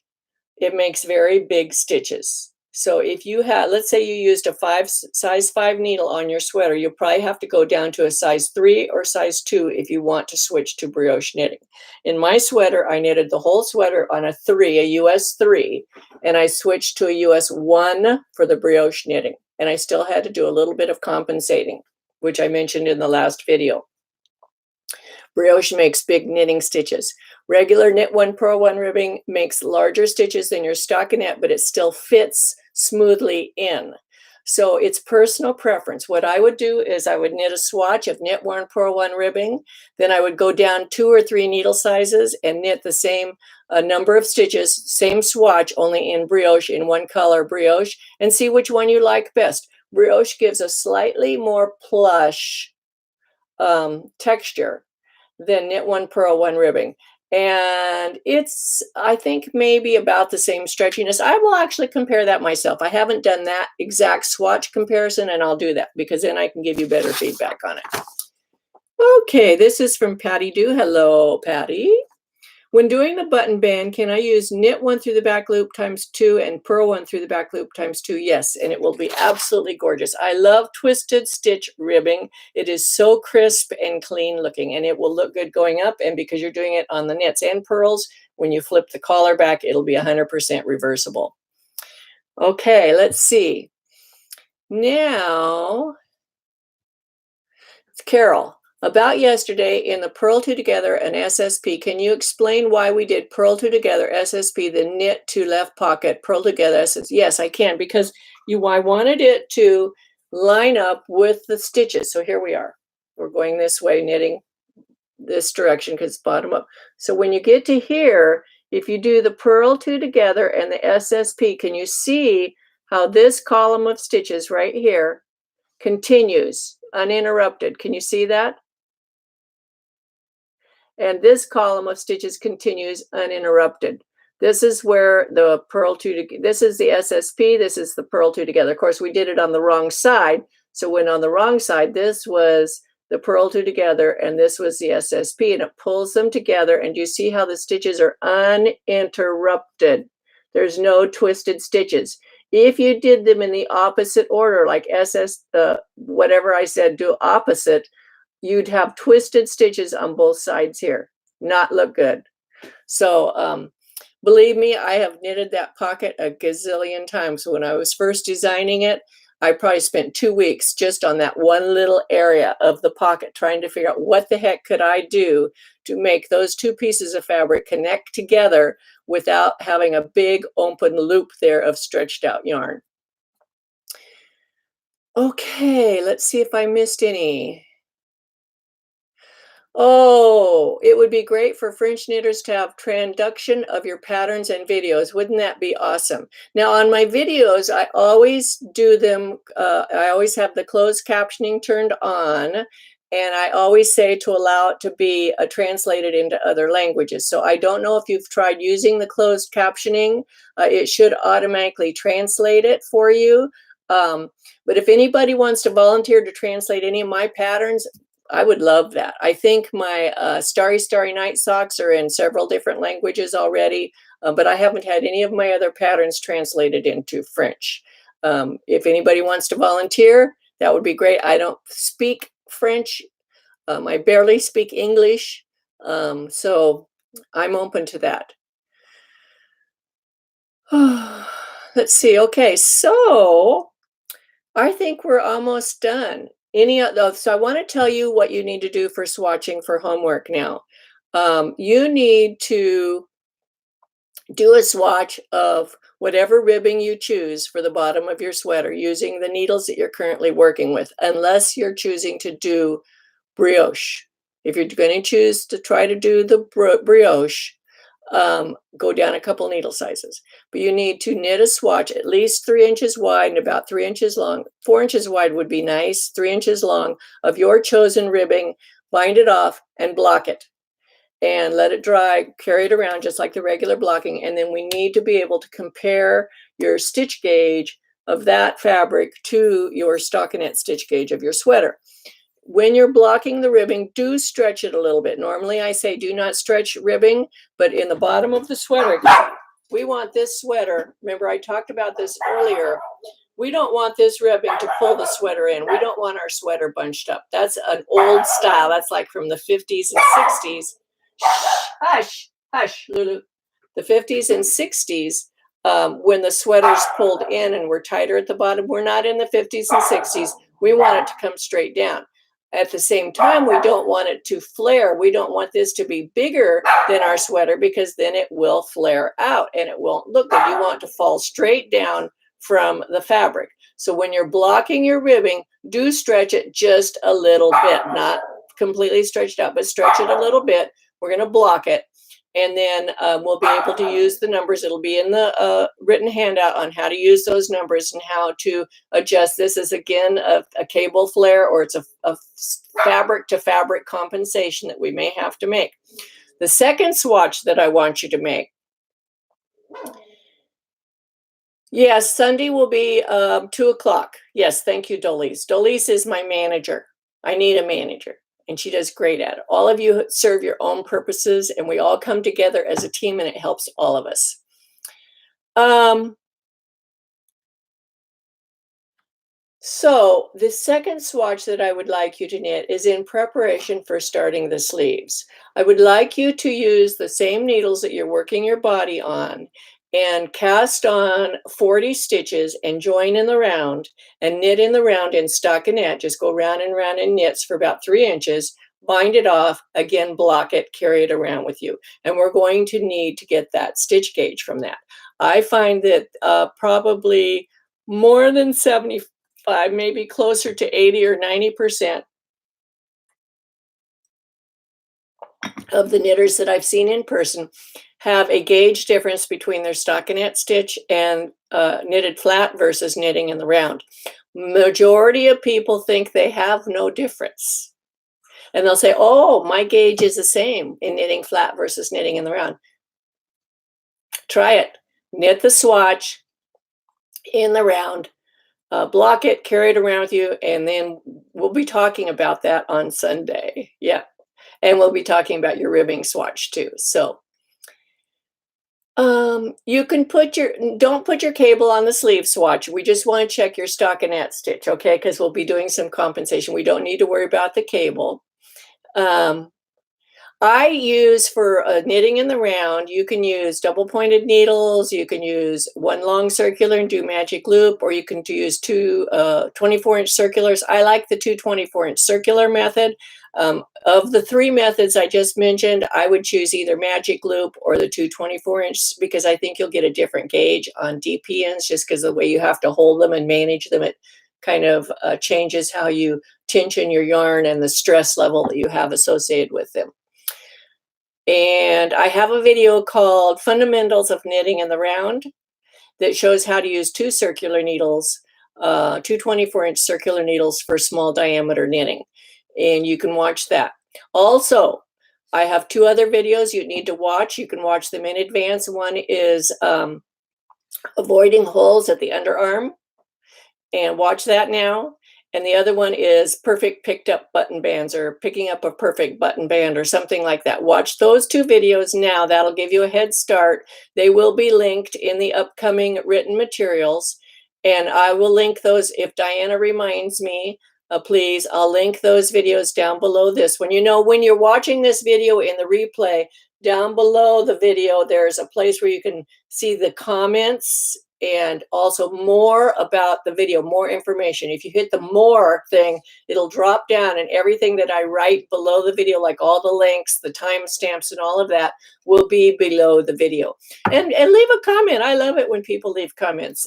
it makes very big stitches. So if you had, let's say you used a size 5 needle on your sweater, you'll probably have to go down to a size 3 or size 2 if you want to switch to brioche knitting. In my sweater, I knitted the whole sweater on a 3, a US 3, and I switched to a US 1 for the brioche knitting. And I still had to do a little bit of compensating, which I mentioned in the last video. Brioche makes big knitting stitches. Regular knit 1 purl 1 ribbing makes larger stitches than your stockinette, but it still fits smoothly in. So it's personal preference. What I would do is I would knit a swatch of knit 1 purl 1 ribbing, then I would go down 2 or 3 needle sizes and knit the same number of stitches, same swatch, only in brioche, in 1 color brioche, and see which one you like best. Brioche gives a slightly more plush texture than knit 1 purl 1 ribbing. And it's, I think, maybe about the same stretchiness. I will actually compare that myself. I haven't done that exact swatch comparison, and I'll do that because then I can give you better feedback on it. Okay, this is from Patty Doo. Hello, Patty. When doing the button band, can I use knit 1 through the back loop times 2 and purl 1 through the back loop times 2? Yes, and it will be absolutely gorgeous. I love twisted stitch ribbing. It is so crisp and clean looking, and it will look good going up. And because you're doing it on the knits and purls, when you flip the collar back, it'll be 100% reversible. Okay, let's see. Now, it's Carol. About yesterday in the purl 2 together and SSP, can you explain why we did purl 2 together, SSP, then knit 2 left pocket, purl together, SSP? Yes, I can, because I wanted it to line up with the stitches. So here we are. We're going this way, knitting this direction because it's bottom up. So when you get to here, if you do the purl 2 together and the SSP, can you see how this column of stitches right here continues uninterrupted? Can you see that? And this column of stitches continues uninterrupted. This is where the purl 2, this is the SSP, this is the purl 2 together. Of course, we did it on the wrong side. So when on the wrong side, this was the purl 2 together and this was the SSP, and it pulls them together. And you see how the stitches are uninterrupted. There's no twisted stitches. If you did them in the opposite order, like whatever I said, do opposite, you'd have twisted stitches on both sides here. Not look good. So believe me, I have knitted that pocket a gazillion times. When I was first designing it, I probably spent 2 weeks just on that one little area of the pocket trying to figure out what the heck could I do to make those 2 pieces of fabric connect together without having a big open loop there of stretched out yarn. Okay, let's see if I missed any. Oh, it would be great for French knitters to have transduction of your patterns and videos. Wouldn't that be awesome? Now, on my videos, I always do them, I always have the closed captioning turned on, and I always say to allow it to be translated into other languages. So I don't know if you've tried using the closed captioning. It should automatically translate it for you. But if anybody wants to volunteer to translate any of my patterns, I would love that. I think my Starry Starry Night socks are in several different languages already, but I haven't had any of my other patterns translated into French. If anybody wants to volunteer, that would be great. I don't speak French. I barely speak English, so I'm open to that. Let's see. Okay, so I think we're almost done. So I want to tell you what you need to do for swatching for homework now. You need to do a swatch of whatever ribbing you choose for the bottom of your sweater using the needles that you're currently working with, unless you're choosing to do brioche. If you're going to choose to try to do the brioche, go down a couple needle sizes. But you need to knit a swatch at least 3 inches wide and about 3 inches long. 4 inches wide would be nice, 3 inches long of your chosen ribbing. Bind it off and block it. And let it dry, carry it around just like the regular blocking. And then we need to be able to compare your stitch gauge of that fabric to your stockinette stitch gauge of your sweater. When you're blocking the ribbing, do stretch it a little bit. Normally I say do not stretch ribbing, but in the bottom of the sweater, we want this sweater, remember I talked about this earlier, we don't want this ribbing to pull the sweater in. We don't want our sweater bunched up. That's an old style. That's like from the 50s and 60s. Hush, hush, Lulu. The 50s and 60s, when the sweater's pulled in and we're tighter at the bottom, we're not in the 50s and 60s. We want it to come straight down. At the same time, we don't want it to flare. We don't want this to be bigger than our sweater because then it will flare out and it won't look good. You want it to fall straight down from the fabric. So when you're blocking your ribbing, do stretch it just a little bit, not completely stretched out, but stretch it a little bit. We're going to block it. And then we'll be able to use the numbers. It'll be in the written handout on how to use those numbers and how to adjust. This is, again, a cable flare, or it's a fabric to fabric compensation that we may have to make. The second swatch that I want you to make, yes, Sunday will be 2 o'clock. Yes, thank you, Dolise. Dolise is my manager. I need a manager, and she does great at it. All of you serve your own purposes, and we all come together as a team, and it helps all of us. So the second swatch that I would like you to knit is in preparation for starting the sleeves. I would like you to use the same needles that you're working your body on and cast on 40 stitches and join in the round and knit in the round in stockinette. Just go round and round in knits for about 3 inches, bind it off, again, block it, carry it around with you. And we're going to need to get that stitch gauge from that. I find that probably more than 75, maybe closer to 80 or 90% of the knitters that I've seen in person have a gauge difference between their stockinette stitch and knitted flat versus knitting in the round. Majority of people think they have no difference. And they'll say, oh, my gauge is the same in knitting flat versus knitting in the round. Try it. Knit the swatch in the round, block it, carry it around with you, and then we'll be talking about that on Sunday. Yeah. And we'll be talking about your ribbing swatch too. So you can don't put your cable on the sleeve swatch. We just want to check your stockinette stitch, okay? Because we'll be doing some compensation. We don't need to worry about the cable. I use for knitting in the round, you can use double pointed needles, you can use one long circular and do magic loop, or you can use two 24-inch circulars. I like the two 24-inch circular method. Of the 3 methods I just mentioned, I would choose either magic loop or the two 24-inch because I think you'll get a different gauge on DP ends just because of the way you have to hold them and manage them. kind of changes how you tension your yarn and the stress level that you have associated with them. And I have a video called Fundamentals of Knitting in the Round that shows how to use two circular needles, two 24-inch circular needles for small diameter knitting. And you can watch that. Also, I have two other videos you need to watch. You can watch them in advance. One is avoiding holes at the underarm, and watch that now. And the other one is perfect picked up button bands, or picking up a perfect button band, or something like that. Watch those two videos now. That'll give you a head start. They will be linked in the upcoming written materials, and I will link those if Diana reminds me. Please, I'll link those videos down below this one. You know, when you're watching this video in the replay, down below the video, there's a place where you can see the comments and also more about the video, more information. If you hit the more thing, it'll drop down, and everything that I write below the video, like all the links, the timestamps, and all of that, will be below the video. And leave a comment. I love it when people leave comments.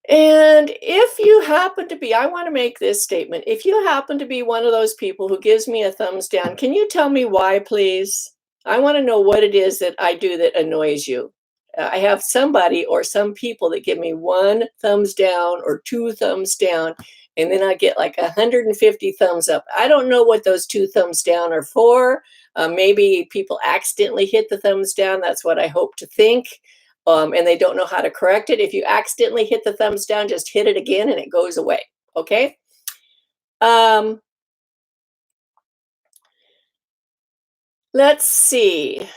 And if you happen to be, I want to make this statement. If you happen to be one of those people who gives me a thumbs down, can you tell me why, please? I want to know what it is that I do that annoys you. I have somebody or some people that give me one thumbs down or two thumbs down, and then I get like 150 thumbs up. I don't know what those two thumbs down are for. Maybe people accidentally hit the thumbs down. That's what I hope to think. And they don't know how to correct it. If you accidentally hit the thumbs down, just hit it again and it goes away. Okay. Let's see.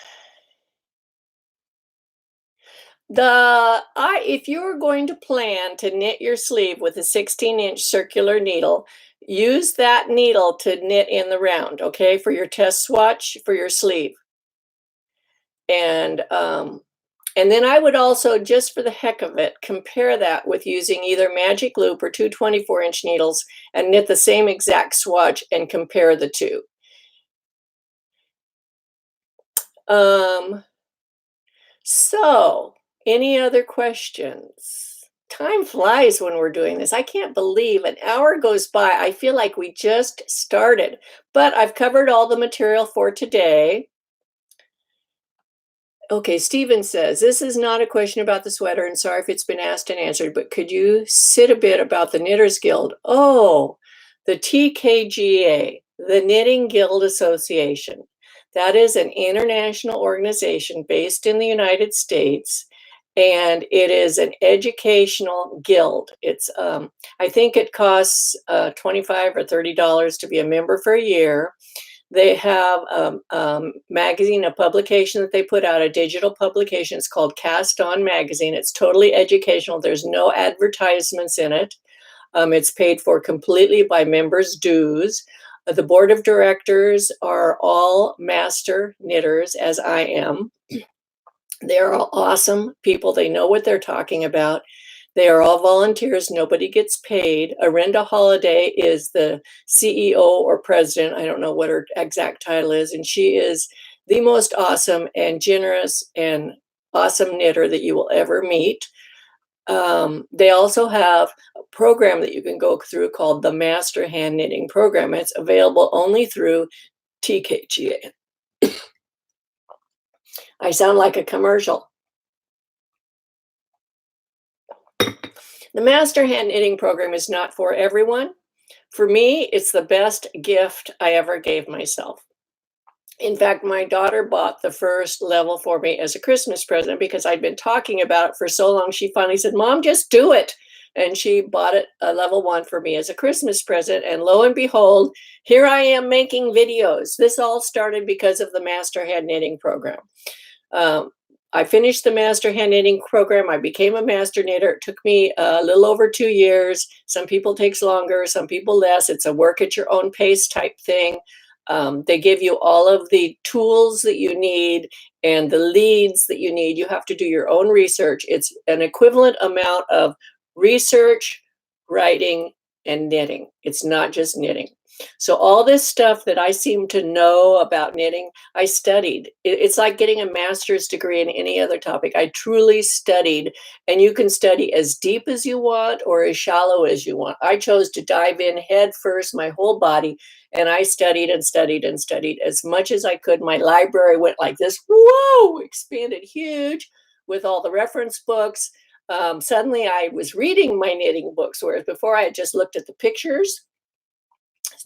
If you're going to plan to knit your sleeve with a 16-inch circular needle, use that needle to knit in the round, okay, for your test swatch for your sleeve. And then I would also, just for the heck of it, compare that with using either magic loop or two 24-inch needles and knit the same exact swatch and compare the two. So, any other questions? Time flies when we're doing this. I can't believe an hour goes by. I feel like we just started, but I've covered all the material for today. Okay, Stephen says, this is not a question about the sweater, and sorry if it's been asked and answered, but could you sit a bit about the Knitters Guild? Oh, the TKGA, the Knitting Guild Association. That is an international organization based in the United States, and it is an educational guild. It's, I think it costs $25 or $30 to be a member for a year. They have a magazine, a publication that they put out, a digital publication. It's called Cast On Magazine. It's totally educational. There's no advertisements in it. It's paid for completely by members' dues. The board of directors are all master knitters, as I am. They're all awesome people. They know what they're talking about. They are all volunteers. Nobody gets paid. Arenda Holiday is the CEO or president. I don't know what her exact title is. And she is the most awesome and generous and awesome knitter that you will ever meet. They also have a program that you can go through called the Master Hand Knitting Program. It's available only through TKGA. I sound like a commercial. The Master Hand Knitting Program is not for everyone. For me, it's the best gift I ever gave myself. In fact, my daughter bought the first level for me as a Christmas present because I'd been talking about it for so long. She finally said, Mom, just do it. And she bought it, a level 1 for me as a Christmas present. And lo and behold, here I am making videos. This all started because of the Master Hand Knitting Program. I finished the Master Hand Knitting Program. I became a master knitter. It took me a little over 2 years. Some people takes longer, some people less. It's a work at your own pace type thing. They give you all of the tools that you need and the leads that you need. You have to do your own research. It's an equivalent amount of research, writing, and knitting. It's not just knitting. So all this stuff that I seem to know about knitting, I studied. It's like getting a master's degree in any other topic. I truly studied, and you can study as deep as you want or as shallow as you want. I chose to dive in head first, my whole body, and I studied and studied and studied as much as I could. My library went like this, whoa, expanded huge with all the reference books. Suddenly I was reading my knitting books, whereas before I had just looked at the pictures.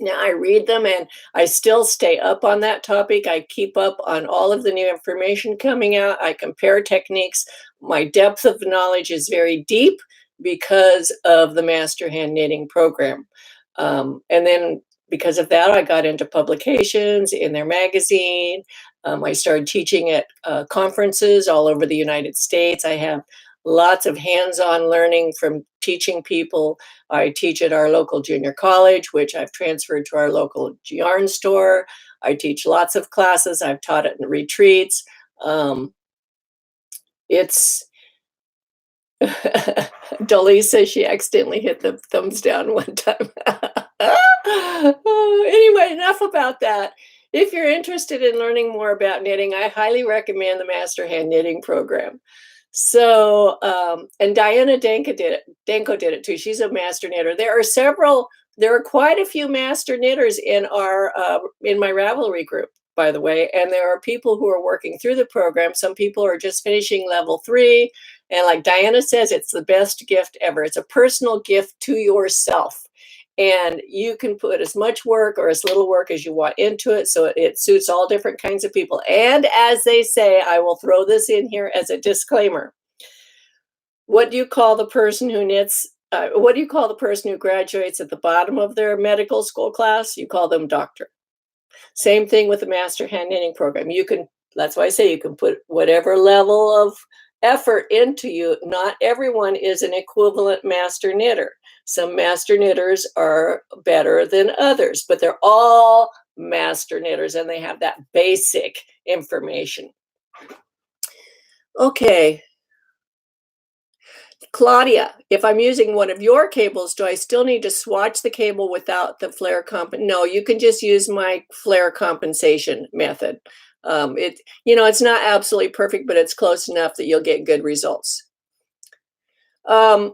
Now I read them and I still stay up on that topic. I keep up on all of the new information coming out. I compare techniques. My depth of knowledge is very deep because of the Master Hand Knitting program. And then because of that, I got into publications in their magazine. I started teaching at conferences all over the United States. I have lots of hands-on learning from teaching people. I teach at our local junior college, which I've transferred to our local yarn store. I teach lots of classes. I've taught it in retreats. It's Dolly says she accidentally hit the thumbs down one time. Anyway, enough about that. If you're interested in learning more about knitting, I highly recommend the Master Hand Knitting program. So, and Diana Danko did it too. She's a master knitter. There are quite a few master knitters in in my Ravelry group, by the way. And there are people who are working through the program. Some people are just finishing level 3. And like Diana says, it's the best gift ever. It's a personal gift to yourself. And you can put as much work or as little work as you want into it, so it suits all different kinds of people. And as they say, I will throw this in here as a disclaimer. What do you call the person who knits? What do you call the person who graduates at the bottom of their medical school class? You call them doctor. Same thing with the Master Hand Knitting program. That's why I say you can put whatever level of effort into you. Not everyone is an equivalent master knitter. Some master knitters are better than others, but they're all master knitters and they have that basic information. Okay. Claudia, if I'm using one of your cables, do I still need to swatch the cable without the flare No, you can just use my flare compensation method. It's not absolutely perfect, but it's close enough that you'll get good results. Anne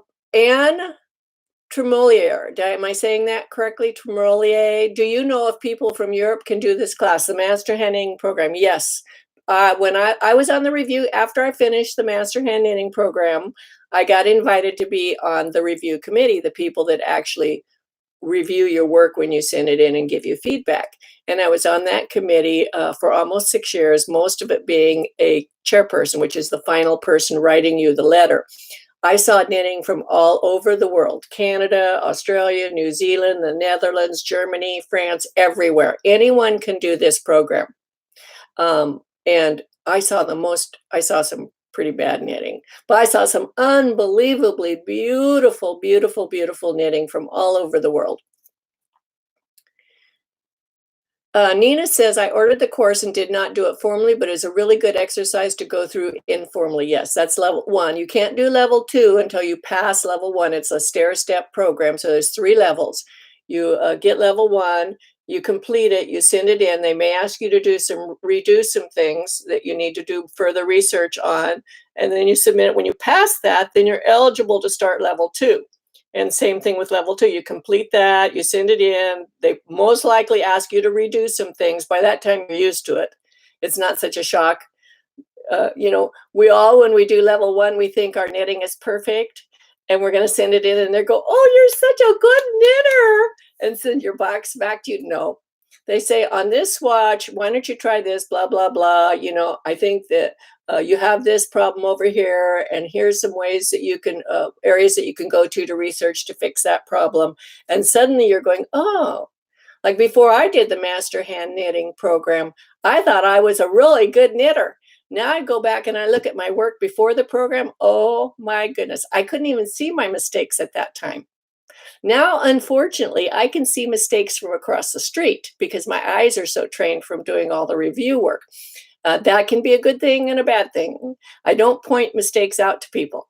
Tremolier, am I saying that correctly? Tremolier, do you know if people from Europe can do this class, the Master Hand Knitting program? Yes. When I was on the review, after I finished the Master Hand Knitting program, I got invited to be on the review committee, the people that actually review your work when you send it in and give you feedback. And I was on that committee for almost 6 years, most of it being a chairperson, which is the final person writing you the letter. I saw knitting from all over the world, Canada, Australia, New Zealand, the Netherlands, Germany, France, everywhere. Anyone can do this program. And I saw some pretty bad knitting, but I saw some unbelievably beautiful, beautiful, beautiful knitting from all over the world. Nina says, I ordered the course and did not do it formally, but it's a really good exercise to go through informally. Yes, that's level 1. You can't do level 2 until you pass level 1. It's a stair-step program, so there's 3 levels. You get level 1, you complete it, you send it in. They may ask you to redo some things that you need to do further research on, and then you submit it. When you pass that, then you're eligible to start level 2. And same thing with level 2. You complete that, you send it in. They most likely ask you to redo some things. By that time, you're used to it. It's not such a shock. We all, when we do level 1, we think our knitting is perfect. And we're going to send it in and they go, oh, you're such a good knitter. And send your box back to you. No. They say, on this swatch, why don't you try this, blah, blah, blah. I think that you have this problem over here, and here's some ways that you can, areas that you can go to research to fix that problem. And suddenly you're going, oh, like before I did the Master Hand Knitting program, I thought I was a really good knitter. Now I go back and I look at my work before the program. Oh my goodness, I couldn't even see my mistakes at that time. Now, unfortunately, I can see mistakes from across the street because my eyes are so trained from doing all the review work. That can be a good thing and a bad thing. I don't point mistakes out to people.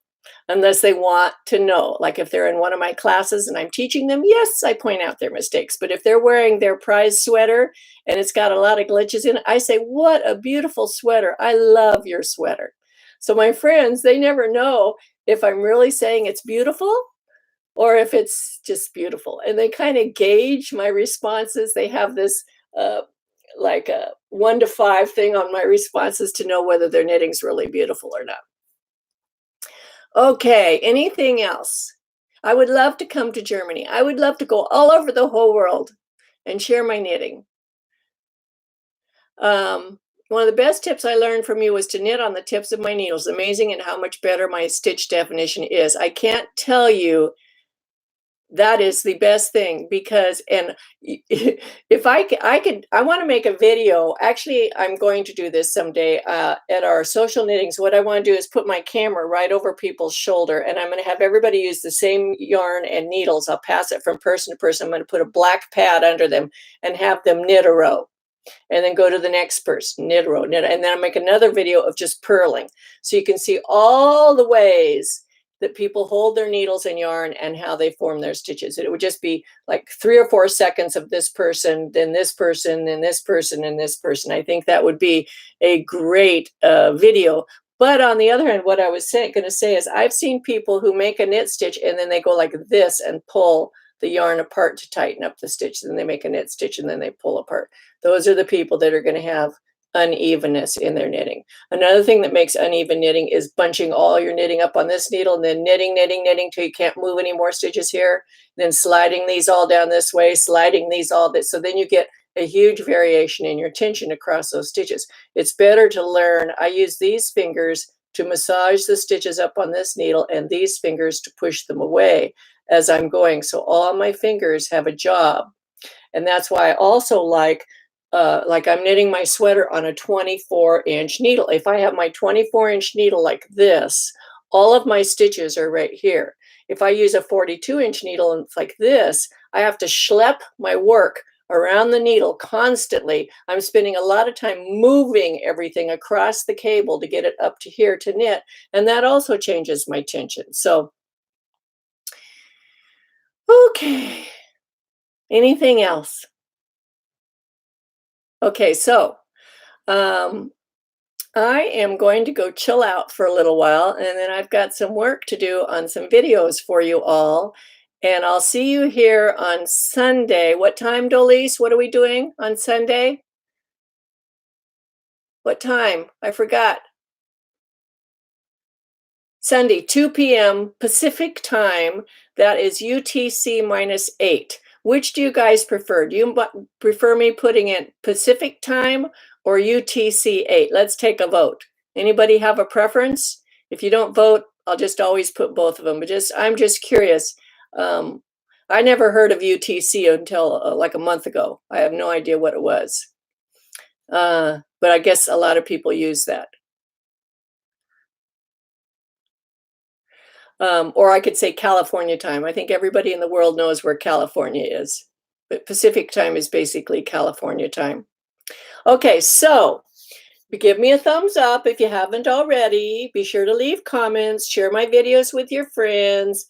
unless they want to know. Like if they're in one of my classes and I'm teaching them, yes, I point out their mistakes. But if they're wearing their prize sweater and it's got a lot of glitches in it, I say, what a beautiful sweater. I love your sweater. So my friends, they never know if I'm really saying it's beautiful or if it's just beautiful. And they kind of gauge my responses. They have this like a 1 to 5 thing on my responses to know whether their knitting's really beautiful or not. Okay, anything else? I would love to come to Germany. I would love to go all over the whole world and share my knitting. One of the best tips I learned from you was to knit on the tips of my needles. Amazing and how much better my stitch definition is. I can't tell you that is the best thing because, and if I want to make a video. Actually, I'm going to do this someday at our social knittings. What I want to do is put my camera right over people's shoulder, and I'm going to have everybody use the same yarn and needles. I'll pass it from person to person. I'm going to put a black pad under them and have them knit a row. And then go to the next person, knit a row, knit, and then I'll make another video of just purling. So you can see all the ways that people hold their needles and yarn and how they form their stitches. It would just be like 3 or 4 seconds of this person, then this person, then this person, and this person. I think that would be a great video. But on the other hand, what I was going to say is I've seen people who make a knit stitch and then they go like this and pull the yarn apart to tighten up the stitch. Then they make a knit stitch and then they pull apart. Those are the people that are going to have unevenness in their knitting. Another thing that makes uneven knitting is bunching all your knitting up on this needle and then knitting till you can't move any more stitches here, then sliding these all down this way, sliding these all this. So then you get a huge variation in your tension across those stitches. It's better to learn. I use these fingers to massage the stitches up on this needle and these fingers to push them away as I'm going. So all my fingers have a job. And that's why I also like I'm knitting my sweater on a 24-inch needle. If I have my 24-inch needle like this, all of my stitches are right here. If I use a 42-inch needle and it's like this, I have to schlep my work around the needle constantly. I'm spending a lot of time moving everything across the cable to get it up to here to knit, and that also changes my tension. So, okay. Anything else? Okay, so I am going to go chill out for a little while, and then I've got some work to do on some videos for you all. And I'll see you here on Sunday. What time, Dolise? What are we doing on Sunday? What time? I forgot. Sunday, 2 p.m. Pacific time. That is UTC -8. Which do you guys prefer? Do you prefer me putting in Pacific time or UTC 8? Let's take a vote. Anybody have a preference? If you don't vote, I'll just always put both of them. But I'm just curious. I never heard of UTC until like a month ago. I have no idea what it was. But I guess a lot of people use that. Or I could say California time. I think everybody in the world knows where California is. But Pacific time is basically California time. Okay, so give me a thumbs up if you haven't already. Be sure to leave comments, share my videos with your friends,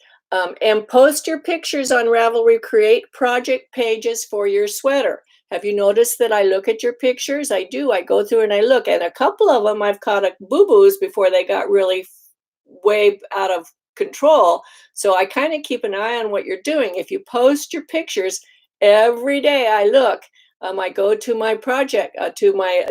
and post your pictures on Ravelry. Create project pages for your sweater. Have you noticed that I look at your pictures? I do. I go through and I look. And a couple of them I've caught boo-boos before they got really way out of control. So I kind of keep an eye on what you're doing. If you post your pictures every day, I look. I go to my project, to my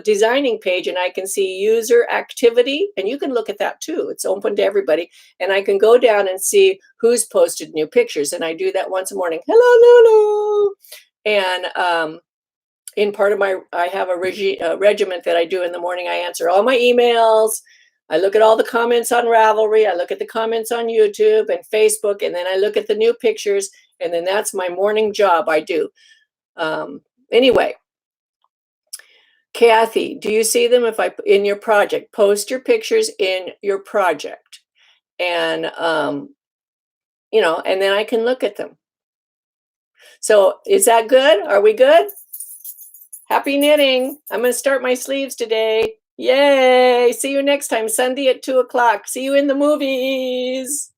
designing page, and I can see user activity, and you can look at that too. It's open to everybody, and I can go down and see who's posted new pictures, and I do that once a morning. Hello, Lulu. And in part of I have a regiment that I do in the morning. I answer all my emails. I look at all the comments on Ravelry. I look at the comments on YouTube and Facebook, and then I look at the new pictures, and then that's my morning job I do. Anyway, Kathy, do you see them in your project? Post your pictures in your project, and and then I can look at them. So is that good? Are we good? Happy knitting. I'm going to start my sleeves today. Yay. See you next time. Sunday at 2 o'clock. See you in the movies.